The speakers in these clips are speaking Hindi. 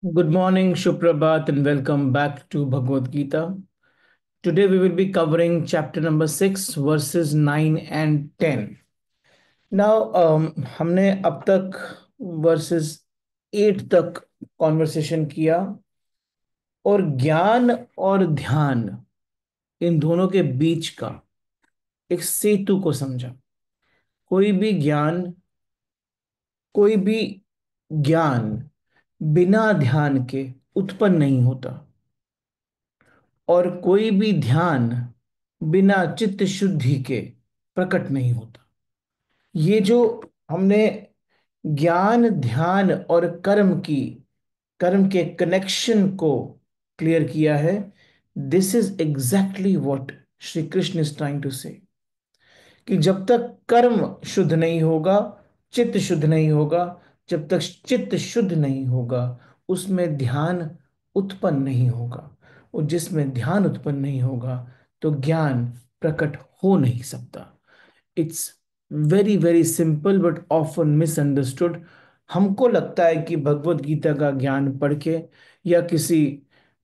Good morning, Shuprabhat, and welcome back to Bhagavad Gita. Today we will be covering chapter number 6, verses 9 and 10. Now, हमने अब तक verses 8 तक conversation किया और ज्ञान और ध्यान इन दोनों के बीच का एक सेतु को समझा। कोई भी ज्ञान कोई भी ज्ञान बिना ध्यान के उत्पन्न नहीं होता और कोई भी ध्यान बिना चित्त शुद्धि के प्रकट नहीं होता। ये जो हमने ज्ञान ध्यान और कर्म के कनेक्शन को क्लियर किया है, this is exactly what Shri Krishna is trying to say, कि जब तक कर्म शुद्ध नहीं होगा, चित्त शुद्ध नहीं होगा, जब तक चित्त शुद्ध नहीं होगा उसमें ध्यान उत्पन्न नहीं होगा, और जिसमें ध्यान उत्पन्न नहीं होगा तो ज्ञान प्रकट हो नहीं सकता। It's very very simple but often misunderstood. हमको लगता है कि भगवत गीता का ज्ञान पढ़ के या किसी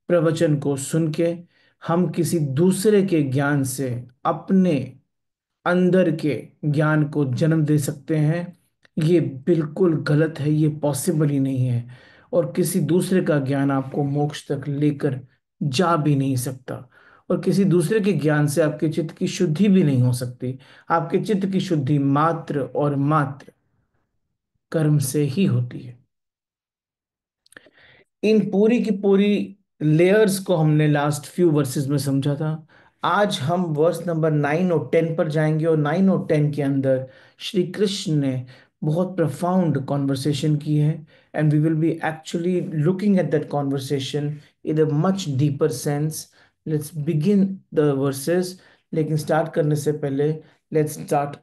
प्रवचन को सुन के हम किसी दूसरे के ज्ञान से अपने अंदर के ज्ञान को जन्म दे सकते हैं। ये बिल्कुल गलत है, ये पॉसिबल ही नहीं है। और किसी दूसरे का ज्ञान आपको मोक्ष तक लेकर जा भी नहीं सकता, और किसी दूसरे के ज्ञान से आपके चित्त की शुद्धि भी नहीं हो सकती। आपके चित्त की शुद्धि मात्र और मात्र कर्म से ही होती है। इन पूरी की पूरी लेयर्स को हमने लास्ट फ्यू वर्सेस में समझा था। आज हम वर्स नंबर 9 और 10 पर जाएंगे, और 9 और 10 के अंदर श्री कृष्ण ने बहुत प्रफाउंड कॉन्वर्सेशन की है, and we will be actually looking at that conversation in a much deeper sense. Let's begin the verses, लेकिन स्टार्ट करने से पहले let's start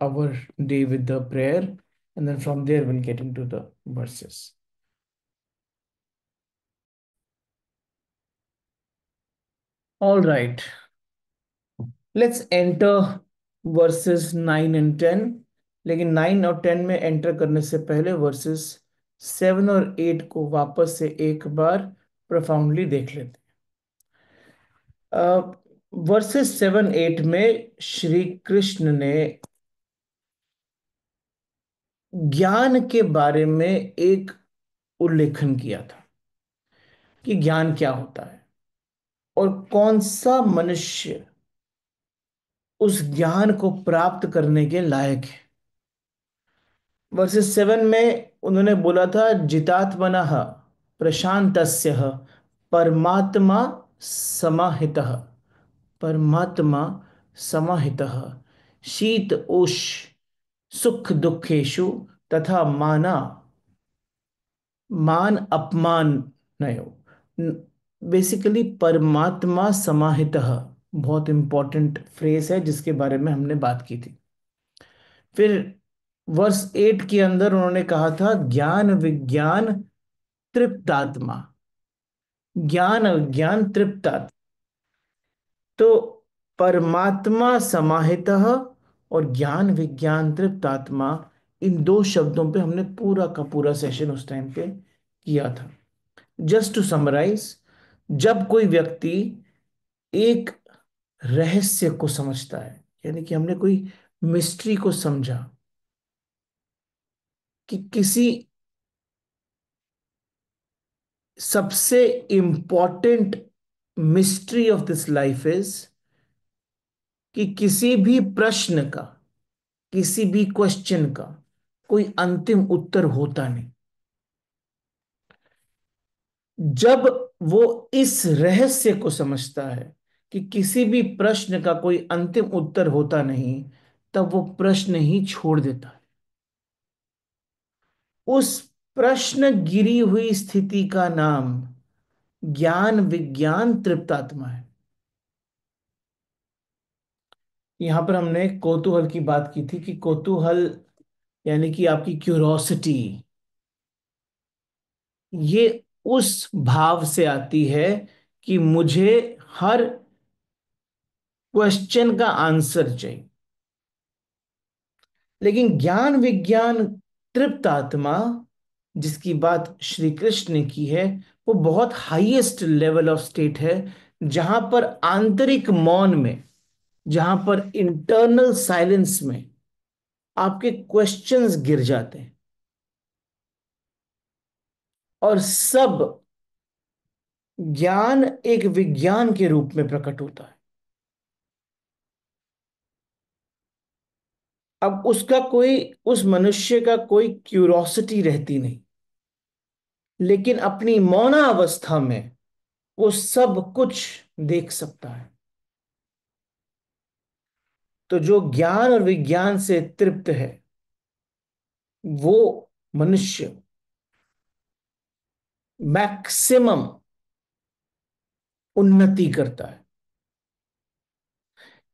our day with the prayer, and then from there will get into the verses. All right, let's enter verses 9 and 10। लेकिन 9 और 10 में एंटर करने से पहले वर्सेस 7 और 8 को वापस से एक बार प्रोफाउंडली देख लेते हैं। वर्सेस 7 8 में श्री कृष्ण ने ज्ञान के बारे में एक उल्लेखन किया था कि ज्ञान क्या होता है और कौन सा मनुष्य उस ज्ञान को प्राप्त करने के लायक है। वर्सेस 7 में उन्होंने बोला था, जितात्मनः प्रशांतस्य परमात्मा समाहितः, परमात्मा समाहितः शीत उष्ण सुख दुखेषु तथा मान अपमान नयो। बेसिकली परमात्मा समाहितः बहुत इंपॉर्टेंट फ्रेज है जिसके बारे में हमने बात की थी। फिर वर्स 8 के अंदर उन्होंने कहा था, ज्ञान विज्ञान तृप्तात्मा, ज्ञान विज्ञान तृप्तात्मा। तो परमात्मा समाहितः और ज्ञान विज्ञान तृप्तात्मा, इन दो शब्दों पे हमने पूरा का पूरा सेशन उस टाइम पे किया था। जस्ट टू समराइज, जब कोई व्यक्ति एक रहस्य को समझता है, यानी कि हमने कोई मिस्ट्री को समझा, कि किसी सबसे important mystery of this life is कि किसी भी प्रश्न का, किसी भी क्वेश्चन का कोई अंतिम उत्तर होता नहीं। जब वो इस रहस्य को समझता है कि किसी भी प्रश्न का कोई अंतिम उत्तर होता नहीं, तब वो प्रश्न ही छोड़ देता है। उस प्रश्न गिरी हुई स्थिति का नाम ज्ञान विज्ञान तृप्तात्मा है। यहां पर हमने कौतूहल की बात की थी कि कौतूहल यानी कि आपकी क्यूरोसिटी, ये उस भाव से आती है कि मुझे हर क्वेश्चन का आंसर चाहिए। लेकिन ज्ञान विज्ञान तृप्त आत्मा जिसकी बात श्री कृष्ण ने की है, वो बहुत हाईएस्ट लेवल ऑफ स्टेट है, जहां पर आंतरिक मौन में, जहां पर इंटरनल साइलेंस में आपके क्वेश्चंस गिर जाते हैं और सब ज्ञान एक विज्ञान के रूप में प्रकट होता है। अब उस मनुष्य का कोई क्यूरोसिटी रहती नहीं, लेकिन अपनी मौना अवस्था में वो सब कुछ देख सकता है। तो जो ज्ञान और विज्ञान से तृप्त है, वो मनुष्य मैक्सिमम उन्नति करता है।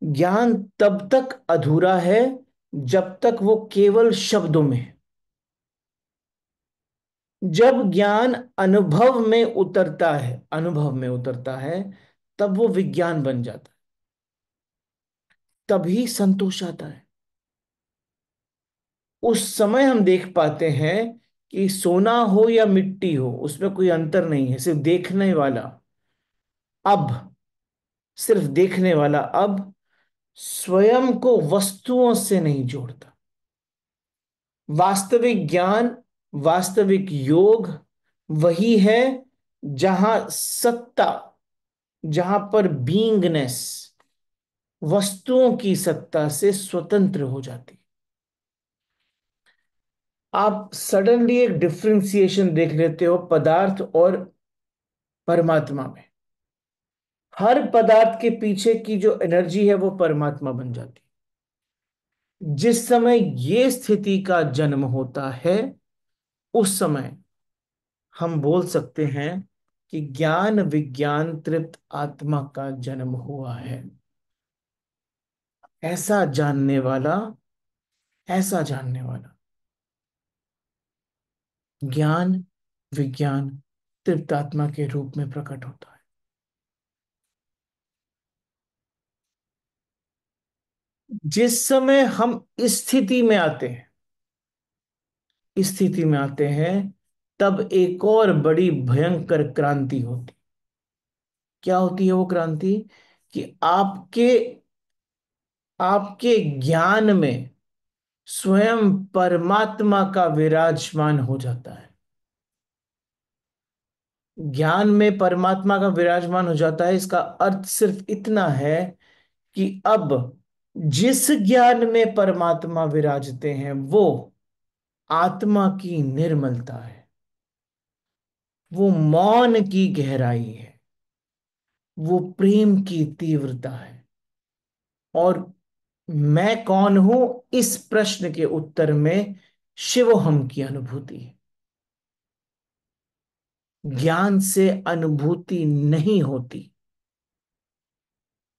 ज्ञान तब तक अधूरा है जब तक वो केवल शब्दों में है। जब ज्ञान अनुभव में उतरता है, तब वो विज्ञान बन जाता है, तभी संतोष आता है। उस समय हम देख पाते हैं कि सोना हो या मिट्टी हो, उसमें कोई अंतर नहीं है। अब सिर्फ देखने वाला अब स्वयं को वस्तुओं से नहीं जोड़ता। वास्तविक ज्ञान, वास्तविक योग वही है जहां सत्ता, जहां पर बीइंगनेस वस्तुओं की सत्ता से स्वतंत्र हो जाती। आप सडनली एक डिफरेंशिएशन देख लेते हो पदार्थ और परमात्मा में। हर पदार्थ के पीछे की जो एनर्जी है वो परमात्मा बन जाती। जिस समय ये स्थिति का जन्म होता है, उस समय हम बोल सकते हैं कि ज्ञान विज्ञान तृप्त आत्मा का जन्म हुआ है। ऐसा जानने वाला, ऐसा जानने वाला ज्ञान विज्ञान तृप्त आत्मा के रूप में प्रकट होता है। जिस समय हम इस स्थिति में आते हैं, तब एक और बड़ी भयंकर क्रांति होती। क्या होती है वो क्रांति? कि आपके ज्ञान में स्वयं परमात्मा का विराजमान हो जाता है। ज्ञान में परमात्मा का विराजमान हो जाता है, इसका अर्थ सिर्फ इतना है कि अब जिस ज्ञान में परमात्मा विराजते हैं, वो आत्मा की निर्मलता है, वो मौन की गहराई है, वो प्रेम की तीव्रता है। और मैं कौन हूं, इस प्रश्न के उत्तर में शिवोहम की अनुभूति है। ज्ञान से अनुभूति नहीं होती,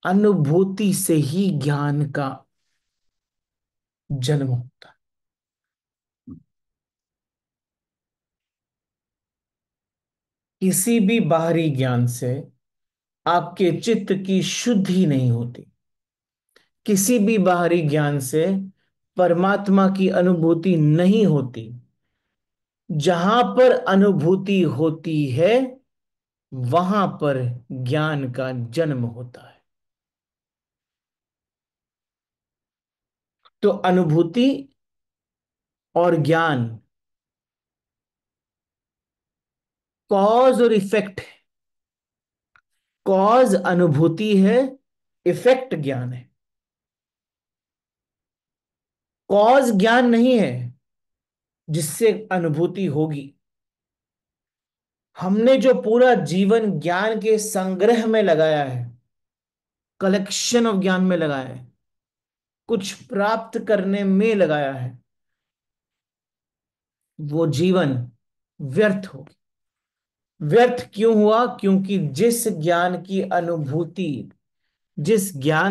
अनुभूति से ही ज्ञान का जन्म होता है। किसी भी बाहरी ज्ञान से आपके चित्त की शुद्धि नहीं होती। किसी भी बाहरी ज्ञान से परमात्मा की अनुभूति नहीं होती। जहां पर अनुभूति होती है, वहां पर ज्ञान का जन्म होता है। तो अनुभूति और ज्ञान कॉज और इफेक्ट है। कॉज अनुभूति है, इफेक्ट ज्ञान है। कॉज ज्ञान नहीं है जिससे अनुभूति होगी। हमने जो पूरा जीवन ज्ञान के संग्रह में लगाया है, कलेक्शन ऑफ ज्ञान में लगाया है, कुछ प्राप्त करने में लगाया है, वो जीवन व्यर्थ हो। व्यर्थ क्यों हुआ? क्योंकि जिस ज्ञान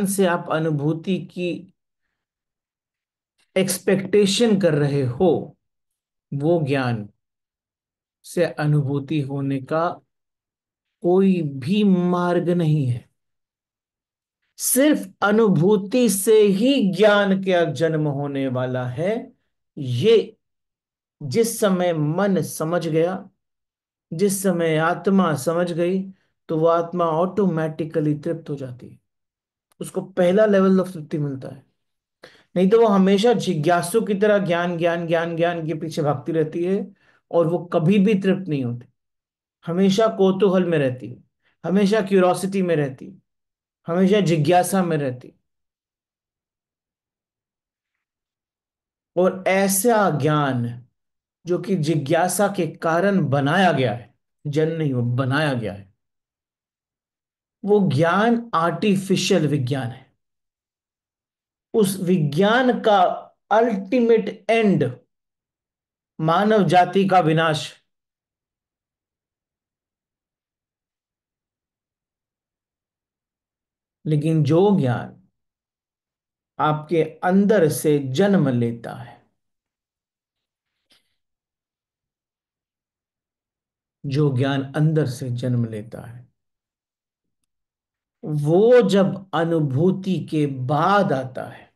से आप अनुभूति की एक्सपेक्टेशन कर रहे हो, वो ज्ञान से अनुभूति होने का कोई भी मार्ग नहीं है। सिर्फ अनुभूति से ही ज्ञान का जन्म होने वाला है। ये जिस समय मन समझ गया, जिस समय आत्मा समझ गई, तो वो आत्मा ऑटोमेटिकली तृप्त हो जाती है। उसको पहला लेवल ऑफ तृप्ति मिलता है। नहीं तो वो हमेशा जिज्ञासु की तरह ज्ञान ज्ञान ज्ञान ज्ञान के पीछे भागती रहती है, और वो कभी भी तृप्त नहीं होती। हमेशा कौतूहल में रहती है, हमेशा क्यूरोसिटी में रहती है, हमेशा जिज्ञासा में रहती है। और ऐसा ज्ञान जो कि जिज्ञासा के कारण बनाया गया है, जन नहीं, वो बनाया गया है, वो ज्ञान आर्टिफिशियल विज्ञान है। उस विज्ञान का अल्टीमेट एंड मानव जाति का विनाश। लेकिन जो ज्ञान आपके अंदर से जन्म लेता है, जो ज्ञान अंदर से जन्म लेता है, वो जब अनुभूति के बाद आता है,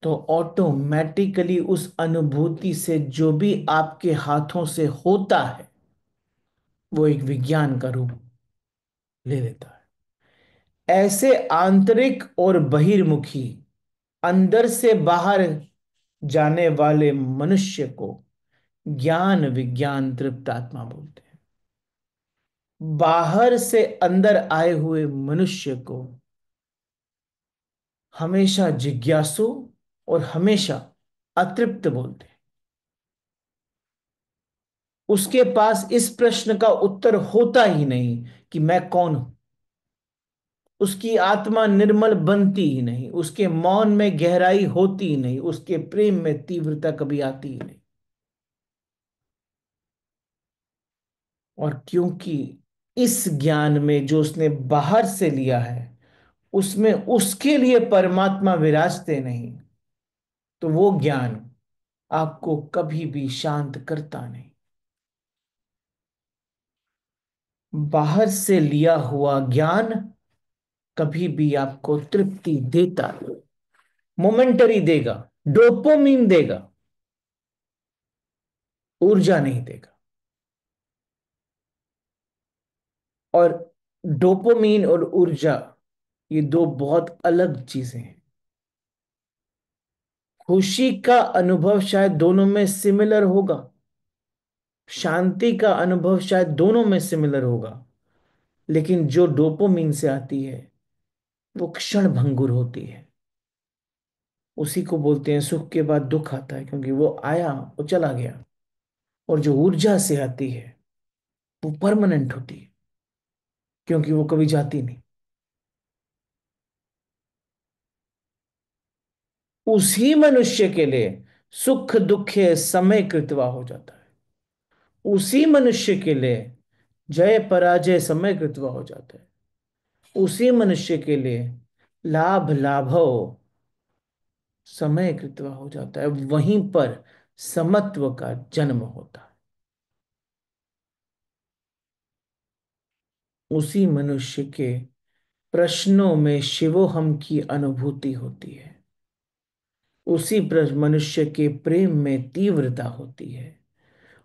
तो ऑटोमेटिकली उस अनुभूति से जो भी आपके हाथों से होता है, वो एक विज्ञान का रूप ले लेता है। ऐसे आंतरिक और बहिर्मुखी, अंदर से बाहर जाने वाले मनुष्य को ज्ञान विज्ञान तृप्त आत्मा बोलते हैं। बाहर से अंदर आए हुए मनुष्य को हमेशा जिज्ञासु और हमेशा अतृप्त बोलते हैं। उसके पास इस प्रश्न का उत्तर होता ही नहीं कि मैं कौन हूं। उसकी आत्मा निर्मल बनती ही नहीं, उसके मौन में गहराई होती ही नहीं, उसके प्रेम में तीव्रता कभी आती ही नहीं। और क्योंकि इस ज्ञान में जो उसने बाहर से लिया है, उसमें उसके लिए परमात्मा विराजते नहीं, तो वो ज्ञान आपको कभी भी शांत करता नहीं। बाहर से लिया हुआ ज्ञान कभी भी आपको तृप्ति देता नहीं। मोमेंटरी देगा, डोपामिन देगा, ऊर्जा नहीं देगा। और डोपामिन और ऊर्जा, ये दो बहुत अलग चीजें हैं। खुशी का अनुभव शायद दोनों में सिमिलर होगा, शांति का अनुभव शायद दोनों में सिमिलर होगा, लेकिन जो डोपामिन से आती है, वो क्षण भंगुर होती है। उसी को बोलते हैं सुख के बाद दुख आता है, क्योंकि वो आया, वो चला गया। और जो ऊर्जा से आती है, वो परमानेंट होती है, क्योंकि वो कभी जाती नहीं। उसी मनुष्य के लिए सुख दुखे समय कृतवा हो जाता है। उसी मनुष्य के लिए जय पराजय समय कृतवा हो जाता है। उसी मनुष्य के लिए लाभ लाभव समय कृतवा हो जाता है। वहीं पर समत्व का जन्म होता है। उसी मनुष्य के प्रश्नों में शिवोहम की अनुभूति होती है। उसी मनुष्य के प्रेम में तीव्रता होती है।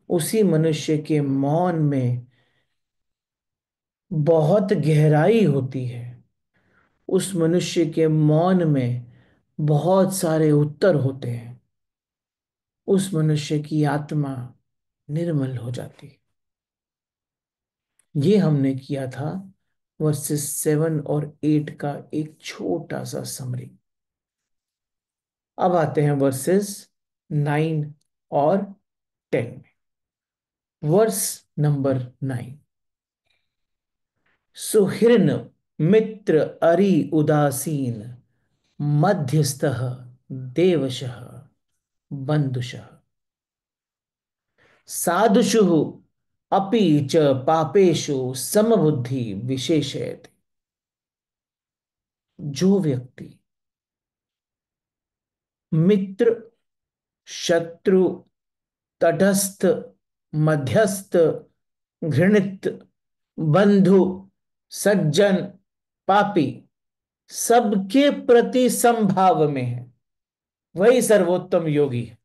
उसी मनुष्य के मौन में बहुत गहराई होती है। उस मनुष्य के मौन में बहुत सारे उत्तर होते हैं। उस मनुष्य की आत्मा निर्मल हो जाती है। ये हमने किया था वर्सेस 7 और 8 का एक छोटा सा समरी। अब आते हैं वर्सेस 9 और 10 में। Verse number 9। सुहृन मित्र अरि उदासीन मध्यस्थः देवशः बंधुशः साधुषु अपि च पापेषु समबुद्धि विशेषयते। जो व्यक्ति मित्र, शत्रु, तटस्थ, मध्यस्थ, घृणित, बंधु, सज्जन, पापी, सबके प्रति समभाव में है, वही सर्वोत्तम योगी है।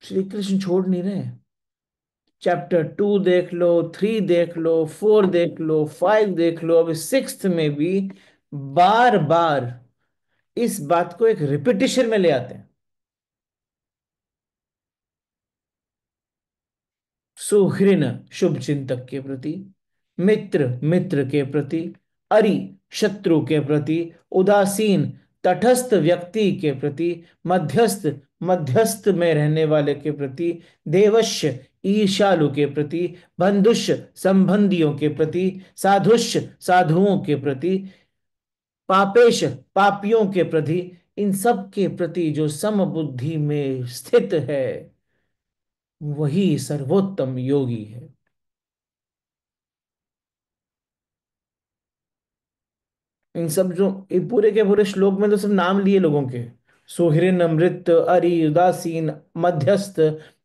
श्री कृष्ण छोड़ नहीं रहे। चैप्टर 2 देख लो, 3 देख लो, 4 देख लो, 5 देख लो, अभी 6th में भी बार बार इस बात को एक रिपीटिशन में ले आते हैं। सुहृन शुभ चिंतक के प्रति, मित्र मित्र के प्रति, अरि शत्रु के प्रति, उदासीन तटस्थ व्यक्ति के प्रति, मध्यस्थ मध्यस्थ में रहने वाले के प्रति, देवश्य ईर्ष्यालु के प्रति, बंधुष्य संबंधियों के प्रति, साधुष्य साधुओं के प्रति, पापेश पापियों के प्रति, इन सब के प्रति जो समबुद्धि में स्थित है, वही सर्वोत्तम योगी है। इन सब जो ये पूरे के पूरे श्लोक में तो सब नाम लिए लोगों के, सुहृन अमृत अरि उदासीन मध्यस्थ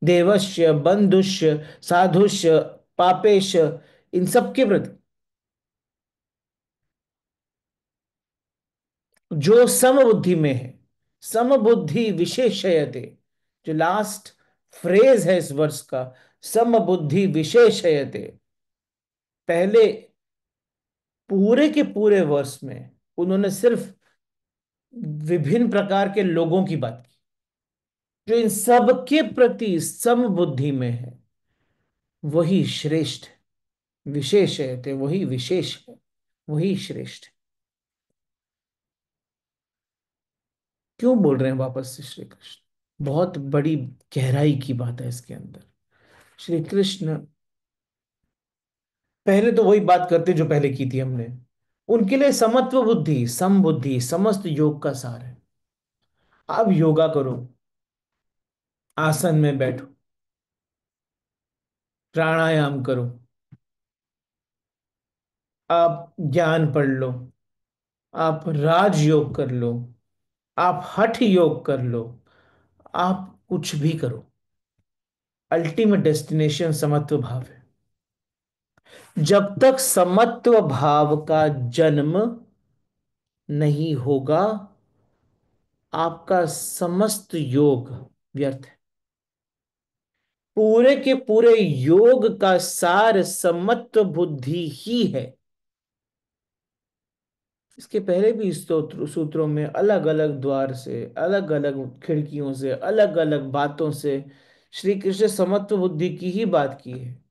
देवश्य बंधुष्य साधुष्य पापेश, इन सब के प्रति जो समबुद्धि में है। समबुद्धि विशेषयते, जो लास्ट फ्रेज है इस वर्ष का, समबुद्धि विशेषयते। पहले पूरे के पूरे वर्ष में उन्होंने सिर्फ विभिन्न प्रकार के लोगों की बात की, जो इन सब के प्रति समबुद्धि में है, वही श्रेष्ठ है। विशेष है तो वही विशेष है, वही श्रेष्ठ है। क्यों बोल रहे हैं वापस से श्री कृष्ण? बहुत बड़ी गहराई की बात है इसके अंदर। श्री कृष्ण पहले तो वही बात करते जो पहले की थी हमने। उनके लिए समत्व बुद्धि सम बुद्धि समस्त योग का सार है। आप योगा करो, आसन में बैठो, प्राणायाम करो, आप ज्ञान पढ़ लो, आप राजयोग कर लो, आप हठ योग कर लो, आप कुछ भी करो, अल्टीमेट डेस्टिनेशन समत्व भाव है। जब तक समत्व भाव का जन्म नहीं होगा, आपका समस्त योग व्यर्थ है। पूरे के पूरे योग का सार समत्व बुद्धि ही है। इसके पहले भी स्तोत्र सूत्रों में अलग अलग द्वार से, अलग अलग खिड़कियों से, अलग अलग बातों से श्री कृष्ण समत्व बुद्धि की ही बात की है।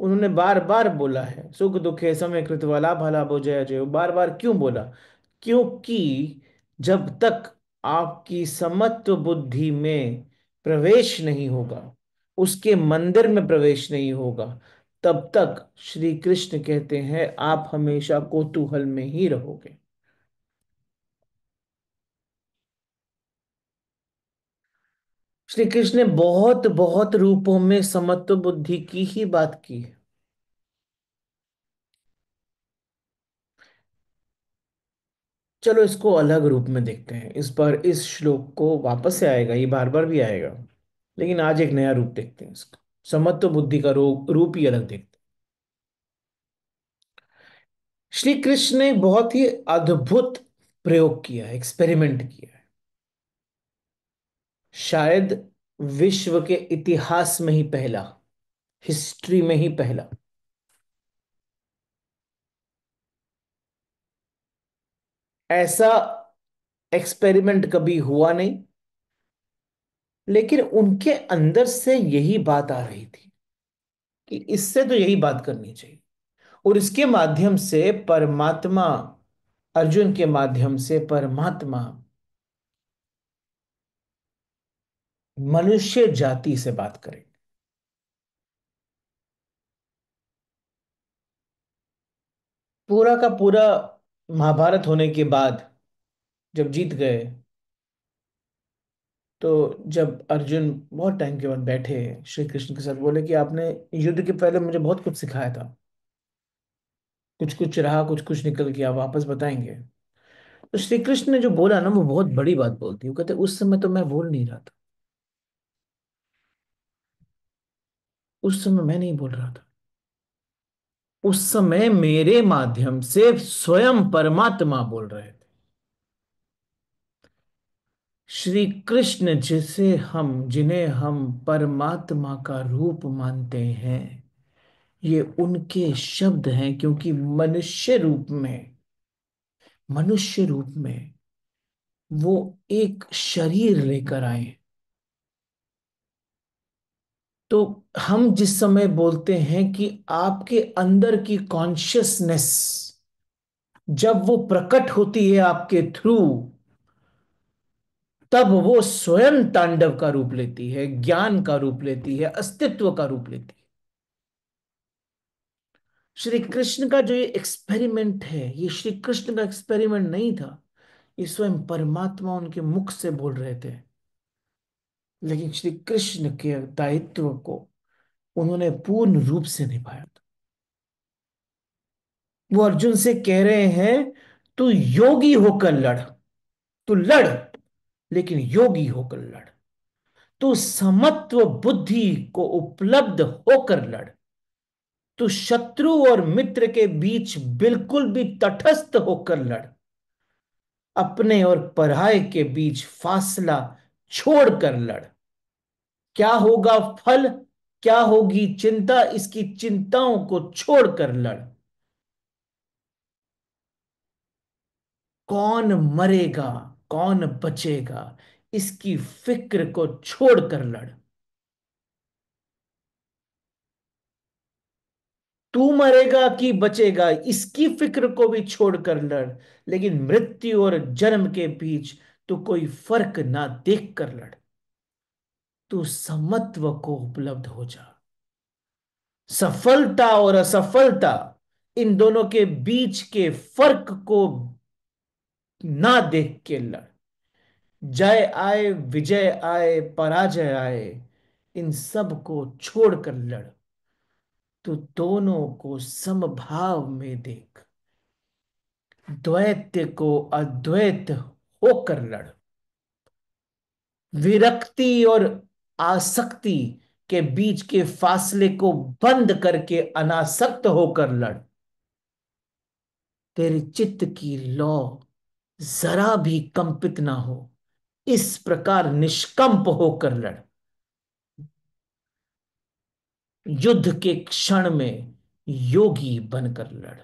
उन्होंने बार बार बोला है, सुख दुखे समय कृतवाला भला भो जय जय। बार बार क्यों बोला? क्योंकि जब तक आपकी समत्व बुद्धि में प्रवेश नहीं होगा, उसके मंदिर में प्रवेश नहीं होगा, तब तक श्री कृष्ण कहते हैं आप हमेशा कोतूहल में ही रहोगे। श्री कृष्ण ने बहुत बहुत रूपों में समत्व बुद्धि की ही बात की है। चलो इसको अलग रूप में देखते हैं। इस बार इस श्लोक को वापस से आएगा, ये बार बार भी आएगा, लेकिन आज एक नया रूप देखते हैं इसका। समत्व बुद्धि का रूप ही अलग देखते हैं। श्री कृष्ण ने बहुत ही अद्भुत प्रयोग किया है, एक्सपेरिमेंट किया है। शायद विश्व के इतिहास में ही पहला, हिस्ट्री में ही पहला। ऐसा एक्सपेरिमेंट कभी हुआ नहीं, लेकिन उनके अंदर से यही बात आ रही थी कि इससे तो यही बात करनी चाहिए। और इसके माध्यम से परमात्मा, अर्जुन के माध्यम से परमात्मा मनुष्य जाति से बात करें। पूरा का पूरा महाभारत होने के बाद जब जीत गए, तो जब अर्जुन बहुत टाइम के बाद बैठे श्री कृष्ण के साथ, बोले कि आपने युद्ध के पहले मुझे बहुत कुछ सिखाया था, कुछ कुछ रहा, कुछ कुछ निकल गया, वापस बताएंगे। तो श्री कृष्ण ने जो बोला ना, वो बहुत बड़ी बात बोलती है। वो कहते उस समय तो मैं बोल नहीं रहा था, उस समय मैं नहीं बोल रहा था, उस समय मेरे माध्यम से स्वयं परमात्मा बोल रहे थे। श्री कृष्ण जिन्हें हम परमात्मा का रूप मानते हैं, ये उनके शब्द हैं, क्योंकि मनुष्य रूप में वो एक शरीर लेकर आए। तो हम जिस समय बोलते हैं कि आपके अंदर की कॉन्शियसनेस जब वो प्रकट होती है आपके थ्रू, तब वो स्वयं तांडव का रूप लेती है, ज्ञान का रूप लेती है, अस्तित्व का रूप लेती है। श्री कृष्ण का जो ये एक्सपेरिमेंट है, ये श्री कृष्ण का एक्सपेरिमेंट नहीं था, ये स्वयं परमात्मा उनके मुख से बोल रहे थे। लेकिन श्री कृष्ण के दायित्व को उन्होंने पूर्ण रूप से निभाया था। वो अर्जुन से कह रहे हैं, तू योगी होकर लड़। तू लड़, लेकिन योगी होकर लड़। तू समत्व बुद्धि को उपलब्ध होकर लड़। तू शत्रु और मित्र के बीच बिल्कुल भी तटस्थ होकर लड़। अपने और पराये के बीच फासला छोड़कर लड़। क्या होगा फल, क्या होगी चिंता, इसकी चिंताओं को छोड़कर लड़। कौन मरेगा, कौन बचेगा, इसकी फिक्र को छोड़कर लड़। तू मरेगा कि बचेगा, इसकी फिक्र को भी छोड़कर लड़। लेकिन मृत्यु और जन्म के बीच तू कोई फर्क ना देख कर लड़। तू समत्व को उपलब्ध हो जा। सफलता और असफलता, इन दोनों के बीच के फर्क को ना देख के लड़। जय आए, विजय आए, पराजय आए, इन सब को छोड़कर लड़। तो दोनों को समभाव में देख। द्वैत को अद्वैत होकर लड़। विरक्ति और आसक्ति के बीच के फासले को बंद करके अनासक्त होकर लड़। तेरे चित्त की लौ जरा भी कंपित ना हो, इस प्रकार निष्कंप होकर लड़। युद्ध के क्षण में योगी बनकर लड़।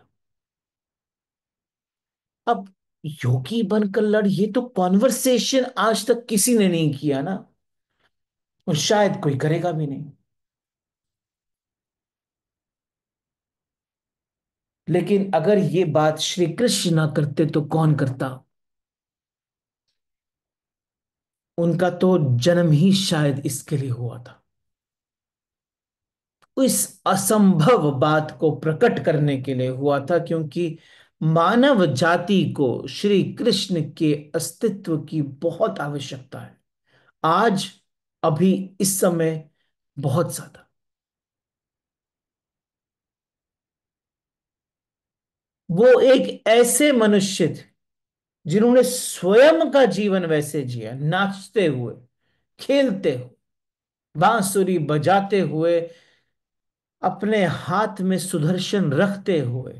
अब योगी बनकर लड़, ये तो कॉन्वर्सेशन आज तक किसी ने नहीं किया ना, और शायद कोई करेगा भी नहीं। लेकिन अगर ये बात श्री कृष्ण ना करते तो कौन करता? उनका तो जन्म ही शायद इसके लिए हुआ था, इस असंभव बात को प्रकट करने के लिए हुआ था, क्योंकि मानव जाति को श्री कृष्ण के अस्तित्व की बहुत आवश्यकता है आज, अभी, इस समय, बहुत ज्यादा। वो एक ऐसे मनुष्य थे जिन्होंने स्वयं का जीवन वैसे जिया, नाचते हुए, खेलते हुए, बांसुरी बजाते हुए, अपने हाथ में सुदर्शन रखते हुए,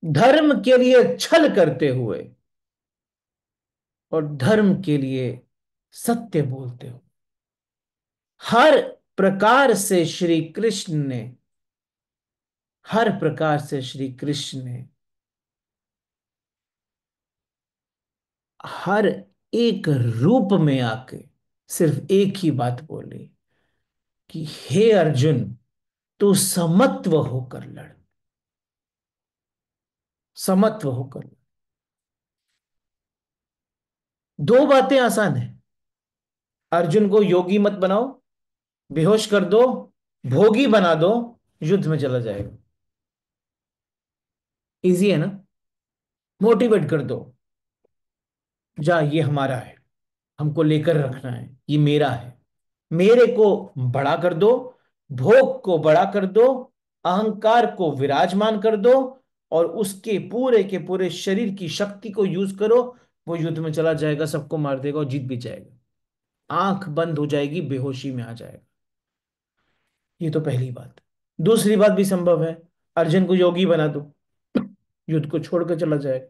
धर्म के लिए छल करते हुए, और धर्म के लिए सत्य बोलते हुए, हर प्रकार से श्री कृष्ण ने हर प्रकार से श्री कृष्ण ने हर एक रूप में आके सिर्फ एक ही बात बोली कि हे अर्जुन, तू समत्व होकर लड़। समत्व होकर लड़। दो बातें आसान है। अर्जुन को योगी मत बनाओ, बेहोश कर दो, भोगी बना दो, युद्ध में चला जाएगा। इजी है ना? मोटिवेट कर दो, जा ये हमारा है, हमको लेकर रखना है, ये मेरा है। मेरे को बड़ा कर दो, भोग को बड़ा कर दो, अहंकार को विराजमान कर दो, और उसके पूरे के पूरे शरीर की शक्ति को यूज करो। वो युद्ध में चला जाएगा, सबको मार देगा और जीत भी जाएगा। आंख बंद हो जाएगी, बेहोशी में आ जाएगा। ये तो पहली बात। दूसरी बात भी संभव है, अर्जुन को योगी बना दो। युद्ध को छोड़कर चला जाएगा।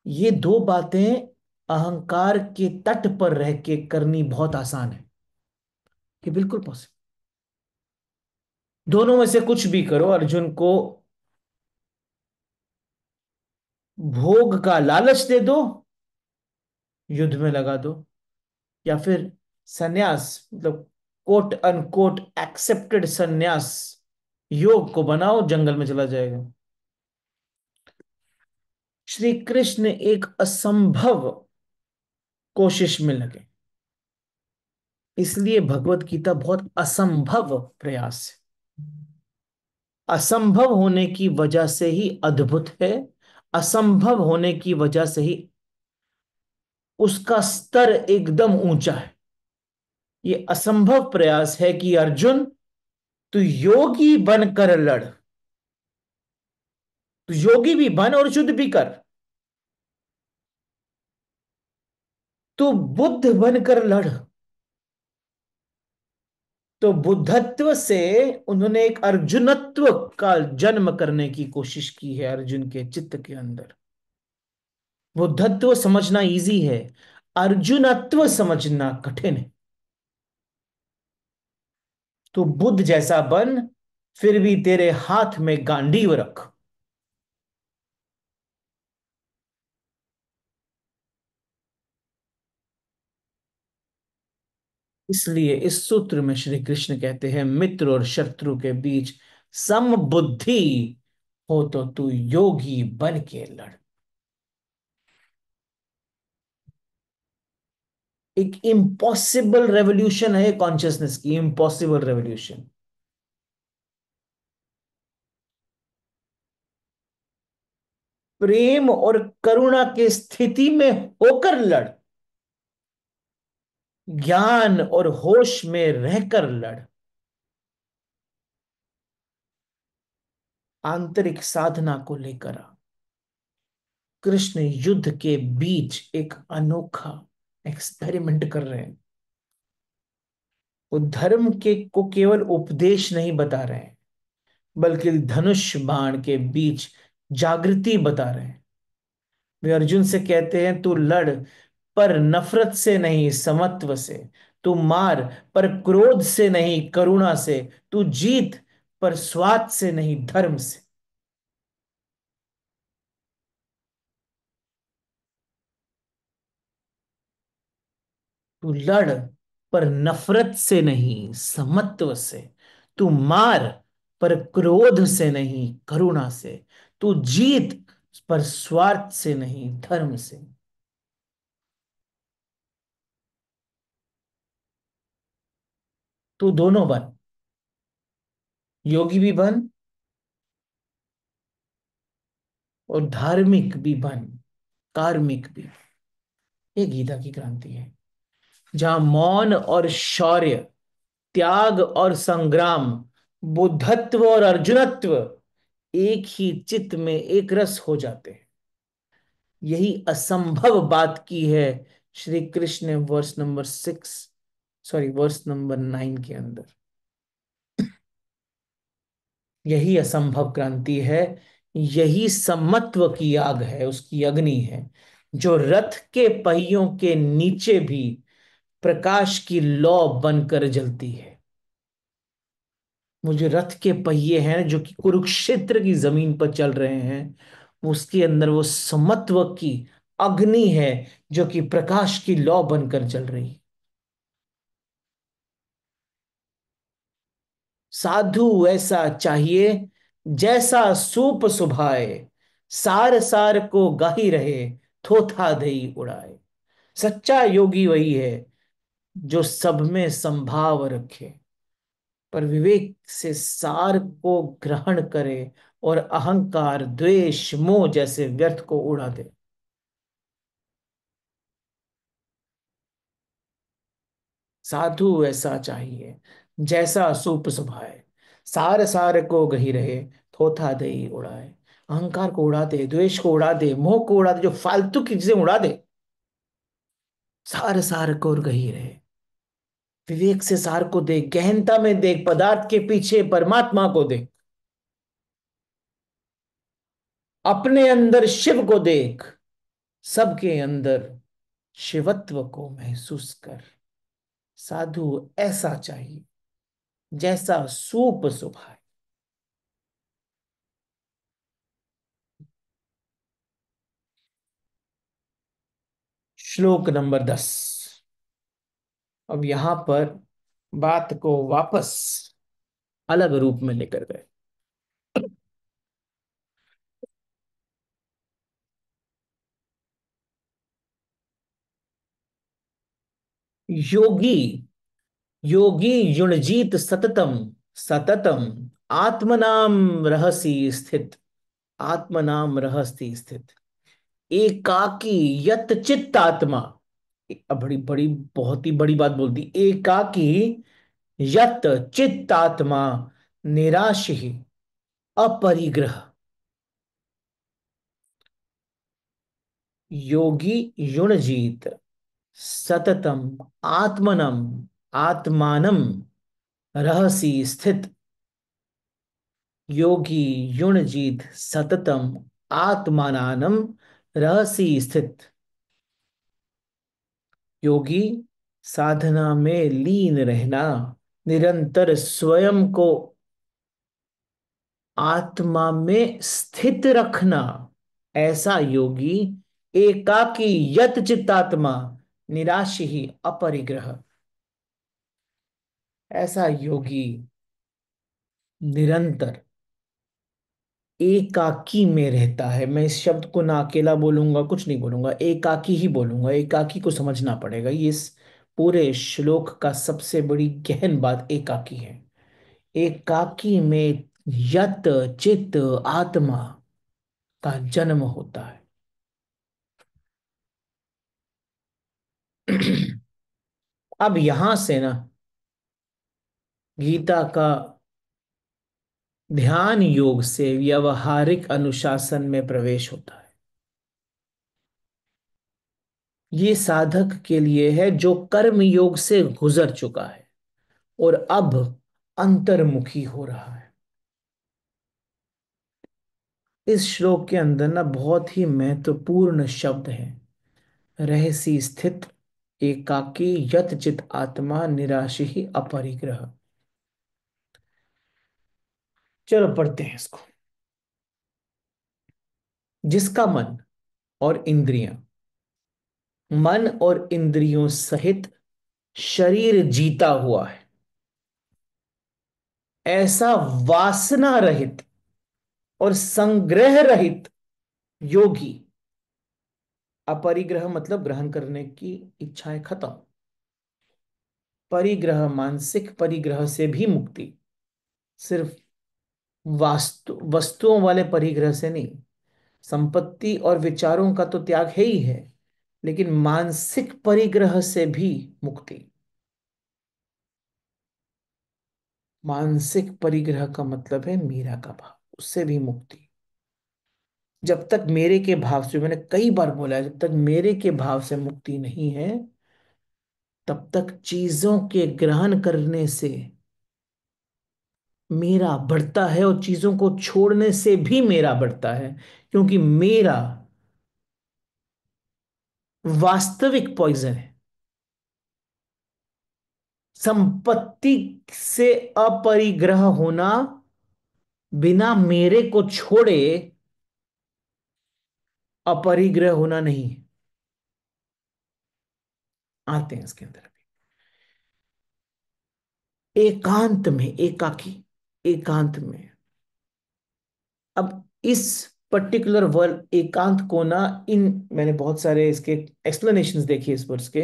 ये दो बातें अहंकार के तट पर रह के करनी बहुत आसान है। ये बिल्कुल पॉसिबल। दोनों में से कुछ भी करो, अर्जुन को भोग का लालच दे दो, युद्ध में लगा दो, या फिर सन्यास, मतलब कोट अनकोट एक्सेप्टेड सन्यास, योग को बनाओ, जंगल में चला जाएगा। श्री कृष्ण एक असंभव कोशिश में लगे, इसलिए भगवत गीता बहुत असंभव प्रयास है। असंभव होने की वजह से ही अद्भुत है, असंभव होने की वजह से ही उसका स्तर एकदम ऊंचा है। ये असंभव प्रयास है कि अर्जुन, तू योगी बनकर लड़, तू योगी भी बन और युद्ध भी कर, तू बुद्ध बनकर लड़। तो बुद्धत्व से उन्होंने एक अर्जुनत्व का जन्म करने की कोशिश की है अर्जुन के चित्त के अंदर। बुद्धत्व समझना इजी है, अर्जुनत्व समझना कठिन है। तू बुद्ध जैसा बन, फिर भी तेरे हाथ में गांडीव रख। इसलिए इस सूत्र में श्री कृष्ण कहते हैं, मित्र और शत्रु के बीच सम बुद्धि हो तो तू योगी बन के लड़। एक इम्पॉसिबल रेवोल्यूशन है कॉन्शियसनेस की, इम्पॉसिबल रेवोल्यूशन। प्रेम और करुणा की स्थिति में होकर लड़, ज्ञान और होश में रहकर लड़। आंतरिक साधना को लेकर आ। कृष्ण युद्ध के बीच एक अनोखा एक्सपेरिमेंट कर रहे हैं। वो धर्म के को केवल उपदेश नहीं बता रहे हैं, बल्कि धनुष बाण के बीच जागृति बता रहे हैं। वे अर्जुन से कहते हैं, तू लड़ पर नफरत से नहीं, समत्व से। तू मार पर क्रोध से नहीं, करुणा से। तू जीत पर स्वार्थ से नहीं, धर्म से। तू लड़ पर नफरत से नहीं, समत्व से। तू मार पर क्रोध से नहीं, करुणा से। तू जीत पर स्वार्थ से नहीं, धर्म से। तू दोनों बन, योगी भी बन और धार्मिक भी बन, कार्मिक भी। ये गीता की क्रांति है, जहां मौन और शौर्य, त्याग और संग्राम, बुद्धत्व और अर्जुनत्व एक ही चित्त में एक रस हो जाते हैं। यही असंभव बात की है श्री कृष्ण ने verse number 6, sorry verse number 9 के अंदर। यही असंभव क्रांति है, यही समत्व की आग है, उसकी अग्नि है, जो रथ के पहियों के नीचे भी प्रकाश की लौ बनकर जलती है। वो जो रथ के पहिए हैं जो कि कुरुक्षेत्र की जमीन पर चल रहे हैं, उसके अंदर वो समत्व की अग्नि है, जो कि प्रकाश की लौ बनकर जल रही है। साधु ऐसा चाहिए, जैसा सूप सुभाए, सार सार को गाही रहे, थोथा दई उड़ाए। सच्चा योगी वही है जो सब में संभाव रखे, पर विवेक से सार को ग्रहण करे और अहंकार, द्वेष, मोह जैसे व्यर्थ को उड़ा दे। साधु ऐसा चाहिए, जैसा सूप सुभाए, सार सार को गही रहे, थोथा दई उड़ाए। अहंकार को उड़ा दे, द्वेष को उड़ा दे, मोह को उड़ा दे, जो फालतू की चीजें उड़ा दे। सार सार को गही रहे, विवेक से सार को देख, गहनता में देख, पदार्थ के पीछे परमात्मा को देख। अपने अंदर शिव को देख, सबके अंदर शिवत्व को महसूस कर। साधु ऐसा चाहिए जैसा सूप सुभाए। श्लोक नंबर 10। अब यहां पर बात को वापस अलग रूप में लेकर गए। योगी, योगी युणजीत सततम, सततम आत्मनाम रहसी स्थित, आत्मनाम रहस्ति स्थित, एकाकी यत चित्तात्मा। अब बड़ी बड़ी बहुत ही बड़ी बात बोल दी। एकाकी यत चित्तात्मा निराशि अपरिग्रह। योगी युणजीत सततम आत्मनम, आत्मानम रहसी स्थित। योगी युणजीत सततम आत्मानानम रहसी स्थित। योगी साधना में लीन रहना, निरंतर स्वयं को आत्मा में स्थित रखना, ऐसा योगी एकाकी यत चित्तात्मा निराशी ही अपरिग्रह। ऐसा योगी निरंतर एकाकी में रहता है। मैं इस शब्द को ना अकेला बोलूंगा, कुछ नहीं बोलूंगा, एकाकी ही बोलूंगा। एकाकी को समझना पड़ेगा। ये इस पूरे श्लोक का सबसे बड़ी गहन बात एकाकी है। एकाकी में यत चित आत्मा का जन्म होता है। अब यहां से ना गीता का ध्यान योग से व्यवहारिक अनुशासन में प्रवेश होता है। ये साधक के लिए है जो कर्म योग से गुजर चुका है और अब अंतर्मुखी हो रहा है। इस श्लोक के अंदर ना बहुत ही महत्वपूर्ण शब्द है। रहसी स्थित, एकाकी यत चित आत्मा निराशी ही अपरिग्रह। चलो पढ़ते हैं इसको। जिसका मन और इंद्रियां, मन और इंद्रियों सहित शरीर जीता हुआ है, ऐसा वासना रहित और संग्रह रहित योगी। अपरिग्रह मतलब ग्रहण करने की इच्छाएं खत्म। परिग्रह मानसिक परिग्रह से भी मुक्ति। सिर्फ वस्तुओं वाले परिग्रह से नहीं। संपत्ति और विचारों का तो त्याग है ही है, लेकिन मानसिक परिग्रह से भी मुक्ति। मानसिक परिग्रह का मतलब है मीरा का भाव, उससे भी मुक्ति। जब तक मेरे के भाव से, मैंने कई बार बोला है, जब तक मेरे के भाव से मुक्ति नहीं है, तब तक चीजों के ग्रहण करने से मेरा बढ़ता है और चीजों को छोड़ने से भी मेरा बढ़ता है। क्योंकि मेरा वास्तविक पॉइजन है। संपत्ति से अपरिग्रह होना बिना मेरे को छोड़े अपरिग्रह होना नहीं है। आते हैं इसके अंदर भी। एकांत में, एकाकी, एकांत में। अब इस पर्टिकुलर वर्ड एकांत को ना, इन मैंने बहुत सारे इसके एक्सप्लेनेशंस देखे इस वर्ड्स के,